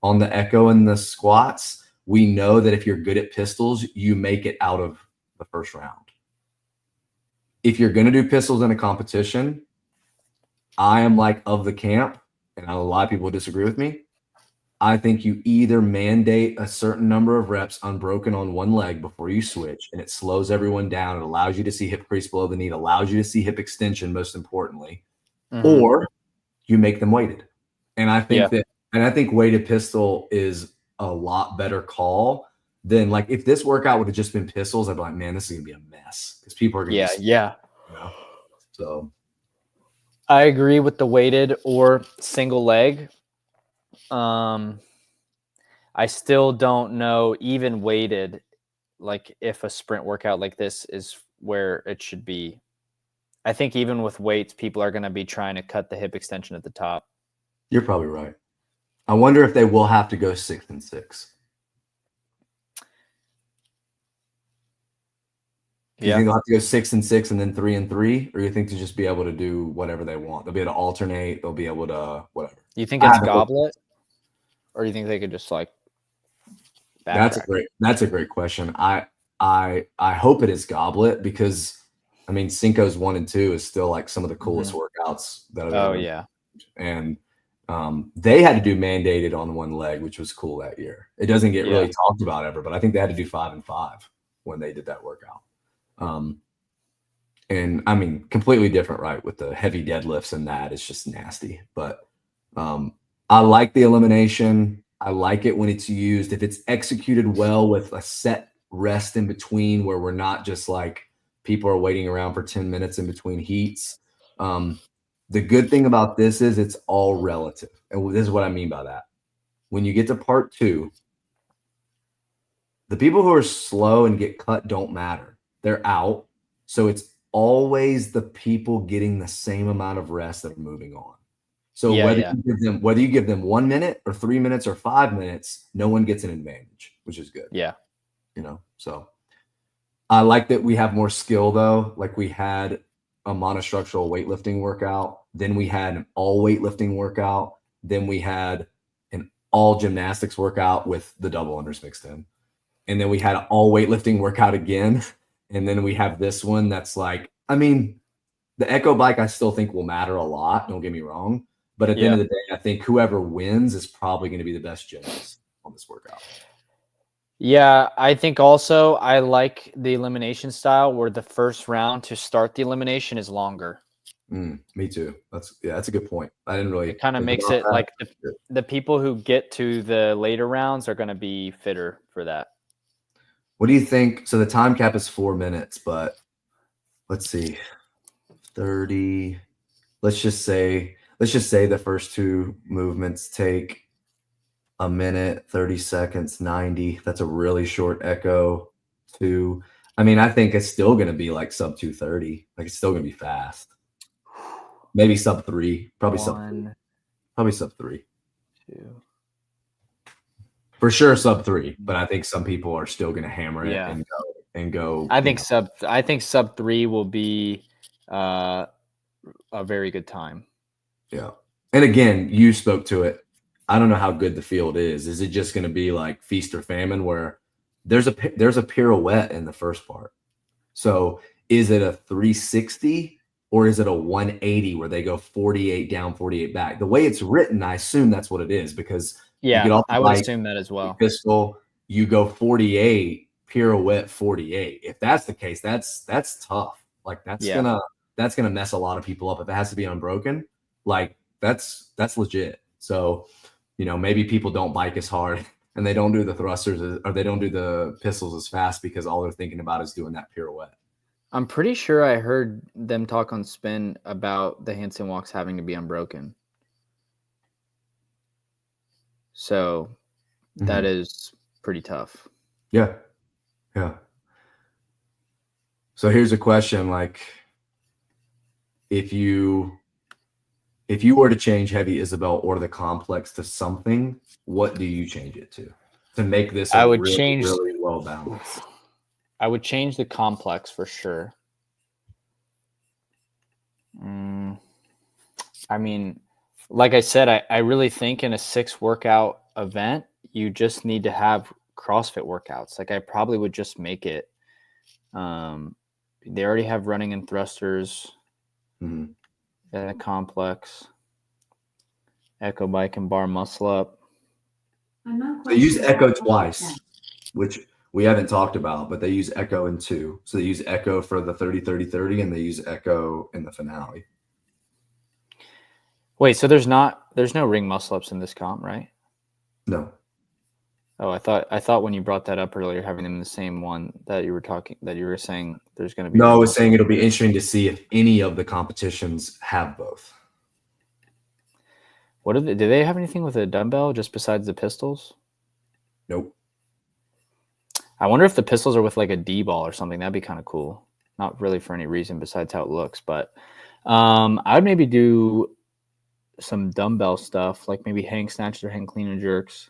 on the echo and the squats. We know that if you're good at pistols, you make it out of the first round. If you're going to do pistols in a competition, I am like of the camp, and a lot of people disagree with me. I think you either mandate a certain number of reps unbroken on one leg before you switch, and it slows everyone down. It allows you to see hip crease below the knee. It allows you to see hip extension, most importantly, or you make them weighted. And I think I think weighted pistol is a lot better call than, like, if this workout would have just been pistols, I'd be like, man, this is gonna be a mess because people are gonna So I agree with the weighted or single leg. I still don't know, even weighted, like if a sprint workout like this is where it should be. I think even with weights, people are going to be trying to cut the hip extension at the top. You're probably right. I wonder if they will have to go 6 and 6. Do you think they'll have to go 6 and 6 and then 3 and 3, or you think to just be able to do whatever they want? They'll be able to alternate. They'll be able to whatever. You think it's goblet, or do you think they could just like backtrack? That's a great question. I hope it is goblet because I mean Cinco's 1 and 2 is still like some of the coolest workouts that I've ever. Yeah. And they had to do mandated on one leg, which was cool that year. It doesn't get really talked about ever, but I think they had to do 5 and 5 when they did that workout. And I mean, completely different, right? With the heavy deadlifts and that, it's just nasty. But I like the elimination. I like it when it's used. If it's executed well with a set rest in between where we're not just like people are waiting around for 10 minutes in between heats. The good thing about this is it's all relative. And this is what I mean by that. When you get to part 2, the people who are slow and get cut don't matter. They're out. So it's always the people getting the same amount of rest that are moving on. So whether you give them 1 minute or 3 minutes or 5 minutes, no one gets an advantage, which is good. Yeah. So I like that we have more skill though. Like we had a monostructural weightlifting workout. Then we had an all weightlifting workout. Then we had an all gymnastics workout with the double unders mixed in. And then we had an all weightlifting workout again. And then we have this one that's like, I mean, the Echo bike I still think will matter a lot. Don't get me wrong. But at the end of the day, I think whoever wins is probably going to be the best gymnast on this workout. Yeah, I think also I like the elimination style where the first round to start the elimination is longer. Me too. That's a good point. I didn't really. It kind of makes it like the people who get to the later rounds are going to be fitter for that. What do you think? So the time cap is 4 minutes, but let's see, 30. Let's just say the first 2 movements take a minute, 30 seconds, 90. That's a really short Echo. 2. I mean, I think it's still going to be like sub 2:30. Like it's still going to be fast. Maybe sub 3. Probably sub 3. 2. For sure sub 3, but I think some people are still going to hammer it and go. I think sub 3 will be a very good time. Yeah. And again, you spoke to it. I don't know how good the field is. Is it just going to be like feast or famine where there's a pirouette in the first part? So is it a 360 or is it a 180 where they go 48 down, 48 back? The way it's written, I assume that's what it is because you get off the I would bike, assume that as well. Pistol, you go 48, pirouette 48. If that's the case, that's tough. Like that's gonna mess a lot of people up if it has to be unbroken. Like that's legit. So maybe people don't bike as hard and they don't do the thrusters or they don't do the pistols as fast because all they're thinking about is doing that pirouette. I'm pretty sure I heard them talk on Spin about the handstand walks having to be unbroken. So that is pretty tough. Yeah. Yeah. So here's a question. Like if you were to change Heavy Isabel or the complex to something, what do you change it to make this really well balanced? I would change the complex for sure. I mean, like I said, I really think in a 6 workout event, you just need to have CrossFit workouts. Like I probably would just make it. They already have running and thrusters in a complex. Echo bike and bar muscle up. They use Echo twice, which we haven't talked about, but they use Echo in 2. So they use Echo for the 30-30-30 and they use Echo in the finale. Wait, so there's no ring muscle ups in this comp, right? No. Oh, I thought when you brought that up earlier, having them in the same one that you were saying there's going to be. No, I was saying it'll be interesting to see if any of the competitions have both. Do they have anything with a dumbbell just besides the pistols? Nope. I wonder if the pistols are with like a D ball or something. That'd be kind of cool. Not really for any reason besides how it looks, but I would maybe do some dumbbell stuff, like maybe hang snatches or hang clean and jerks.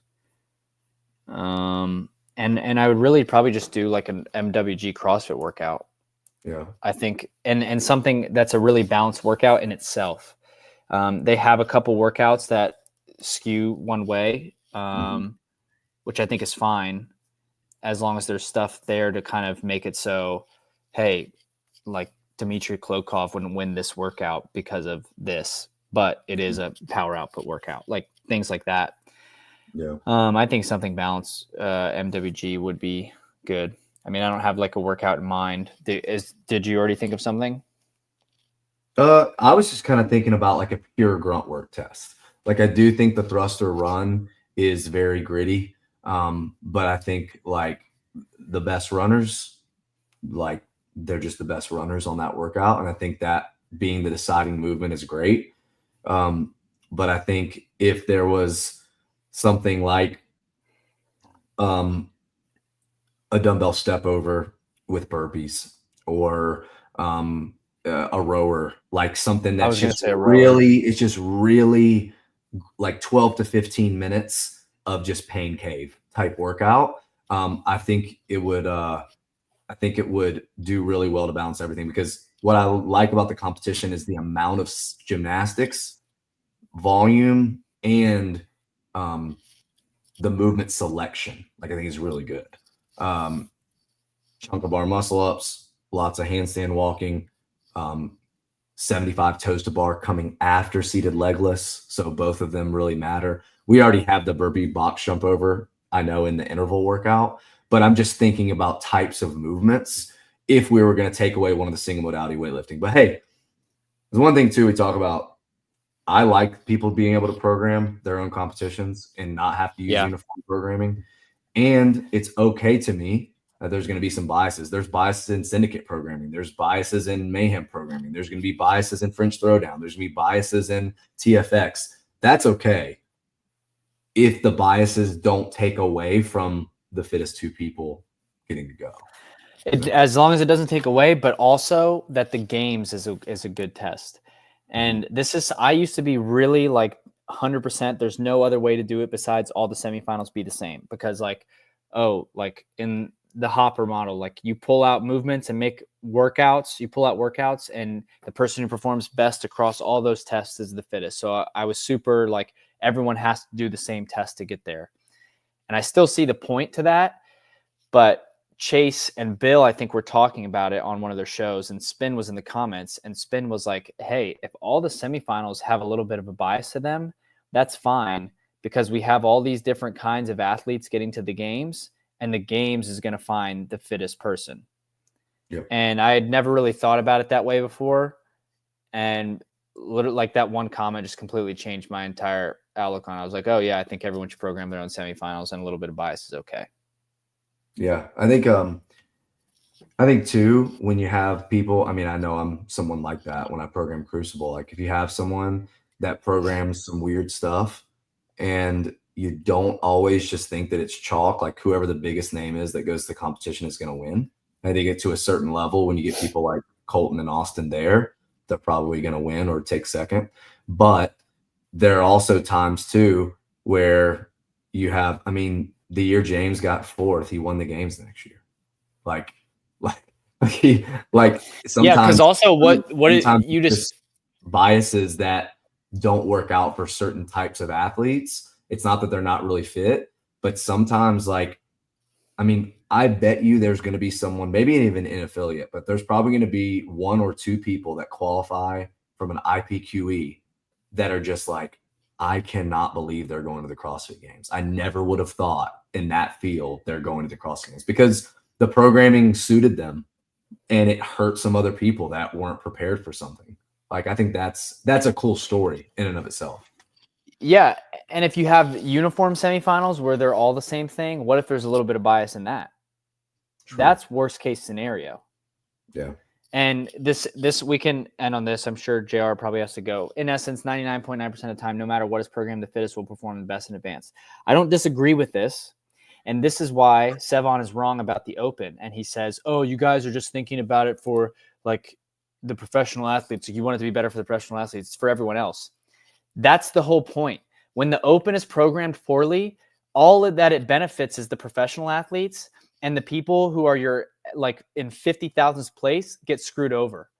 And I would really probably just do like an MWG CrossFit workout. Yeah. I think, and something that's a really balanced workout in itself. They have a couple workouts that skew one way, which I think is fine, as long as there's stuff there to kind of make it so, hey, like Dmitry Klokov wouldn't win this workout because of this, but it is a power output workout, like things like that. Yeah. I think something balanced MWG would be good. I mean, I don't have like a workout in mind. Did you already think of something? I was just kind of thinking about like a pure grunt work test. Like I do think the thruster run is very gritty. But I think like the best runners, like they're just the best runners on that workout. And I think that being the deciding movement is great. But I think if there was something like a dumbbell step over with burpees or a rower, like something that's just really, it's just really like 12 to 15 minutes of just pain cave type workout. I think it would do really well to balance everything, because what I like about the competition is the amount of gymnastics, volume, and the movement selection. Like I think is really good. Chunk of bar muscle ups, lots of handstand walking, 75 toes to bar coming after seated legless. So both of them really matter. We already have the burpee box jump over, I know, in the interval workout, but I'm just thinking about types of movements if we were going to take away one of the single modality weightlifting. But hey, there's one thing too we talk about. I like people being able to program their own competitions and not have to use uniform programming. And it's okay to me that there's going to be some biases. There's biases in syndicate programming. There's biases in mayhem programming. There's going to be biases in French throwdown. There's going to be biases in TFX. That's okay if the biases don't take away from the fittest two people getting to go. As long as it doesn't take away, but also that the games is a good test. And this is, I used to be really like 100%. There's no other way to do it besides all the semifinals be the same, because like, like in the Hopper model, like you pull out movements and make workouts, and the person who performs best across all those tests is the fittest. So I was super like, everyone has to do the same test to get there. And I still see the point to that, but Chase and Bill, I think, were talking about it on one of their shows, and Spin was in the comments, and Spin was like, hey, if all the semifinals have a little bit of a bias to them, that's fine, because we have all these different kinds of athletes getting to the games, and the games is going to find the fittest person. Yep. And I had never really thought about it that way before. And literally, like that one comment just completely changed my entire outlook on it. I was like, oh yeah, I think everyone should program their own semifinals, and a little bit of bias is okay. Yeah, I think too, when you have people, I mean, I know I'm someone like that when I program Crucible. Like if you have someone that programs some weird stuff and you don't always just think that it's chalk, like whoever the biggest name is that goes to the competition is going to win. I think it to a certain level, when you get people like Colton and Austin there, they're probably going to win or take second. But there are also times too where you have, I mean, the year James got fourth, he won the games the next year. Sometimes, yeah, because also what you just biases that don't work out for certain types of athletes. It's not that they're not really fit, but sometimes, like, I mean, I bet you there's going to be someone, maybe even an affiliate, but there's probably going to be one or two people that qualify from an IPQE that are just like, I cannot believe they're going to the CrossFit Games. I never would have thought in that field they're going to the CrossFit Games, because the programming suited them and it hurt some other people that weren't prepared for something. Like, I think that's a cool story in and of itself. Yeah, and if you have uniform semifinals where they're all the same thing, what if there's a little bit of bias in that? True. That's worst case scenario. Yeah. And this we can end on this. I'm sure JR probably has to go. In essence, 99.9% of the time, no matter what is programmed, the fittest will perform the best in advance. I don't disagree with this. And this is why Sevon is wrong about the Open. And he says, oh, you guys are just thinking about it for like the professional athletes. You want it to be better for the professional athletes. It's for everyone else. That's the whole point. When the Open is programmed poorly, all of that it benefits is the professional athletes, and the people who are your like in 50,000th place get screwed over,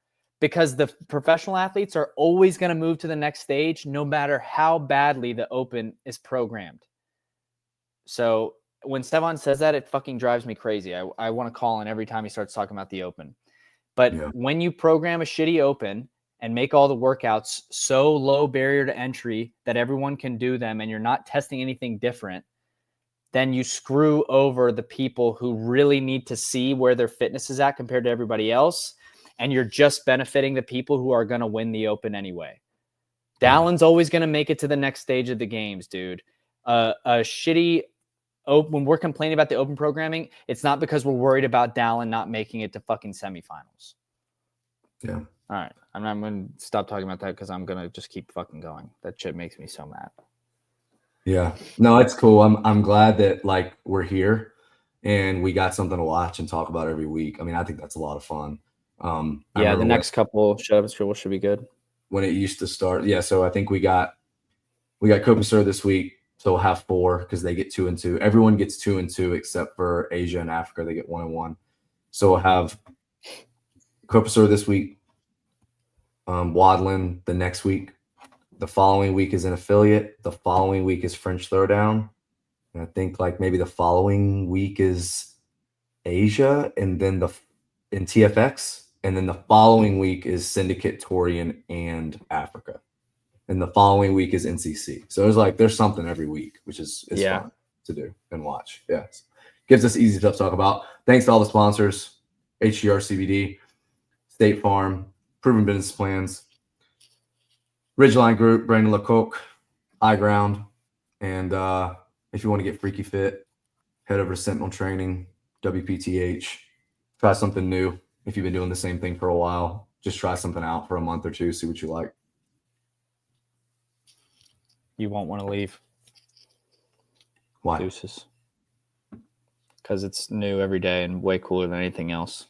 because the professional athletes are always going to move to the next stage no matter how badly the Open is programmed. So when Stefan says that, it fucking drives me crazy. I want to call in every time he starts talking about the Open. But when you program a shitty Open and make all the workouts so low barrier to entry that everyone can do them and you're not testing anything different, then you screw over the people who really need to see where their fitness is at compared to everybody else. And you're just benefiting the people who are going to win the Open anyway. Dallin's always going to make it to the next stage of the games, dude. A shitty Open, when we're complaining about the Open programming, it's not because we're worried about Dallin not making it to fucking semifinals. Yeah. All right. I'm going to stop talking about that because I'm going to just keep fucking going. That shit makes me so mad. Yeah. No, it's cool. I'm glad that like we're here and we got something to watch and talk about every week. I mean, I think that's a lot of fun. Yeah, the next couple Shut Up and Scribble should be good. When it used to start. Yeah, so I think we got Copa Sur this week. So we'll have 4 because they get 2 and 2. Everyone gets 2 and 2 except for Asia and Africa. They get 1 and 1. So we'll have Copa Sur this week, Wadlin the next week. The following week is an affiliate. The following week is French Throwdown. And I think like maybe the following week is Asia, and then in TFX. And then the following week is Syndicate, Torian, and Africa. And the following week is NCC. So there's something every week, which is fun to do and watch. Yeah. Gives us easy stuff to talk about. Thanks to all the sponsors, HGR CBD, State Farm, Proven Business Plans, Ridgeline Group, Brandon Lecoq, High Ground. And if you want to get freaky fit, head over to Sentinel Training, WPTH. Try something new. If you've been doing the same thing for a while, just try something out for a month or two, see what you like. You won't want to leave. Why? Deuces. Because it's new every day and way cooler than anything else.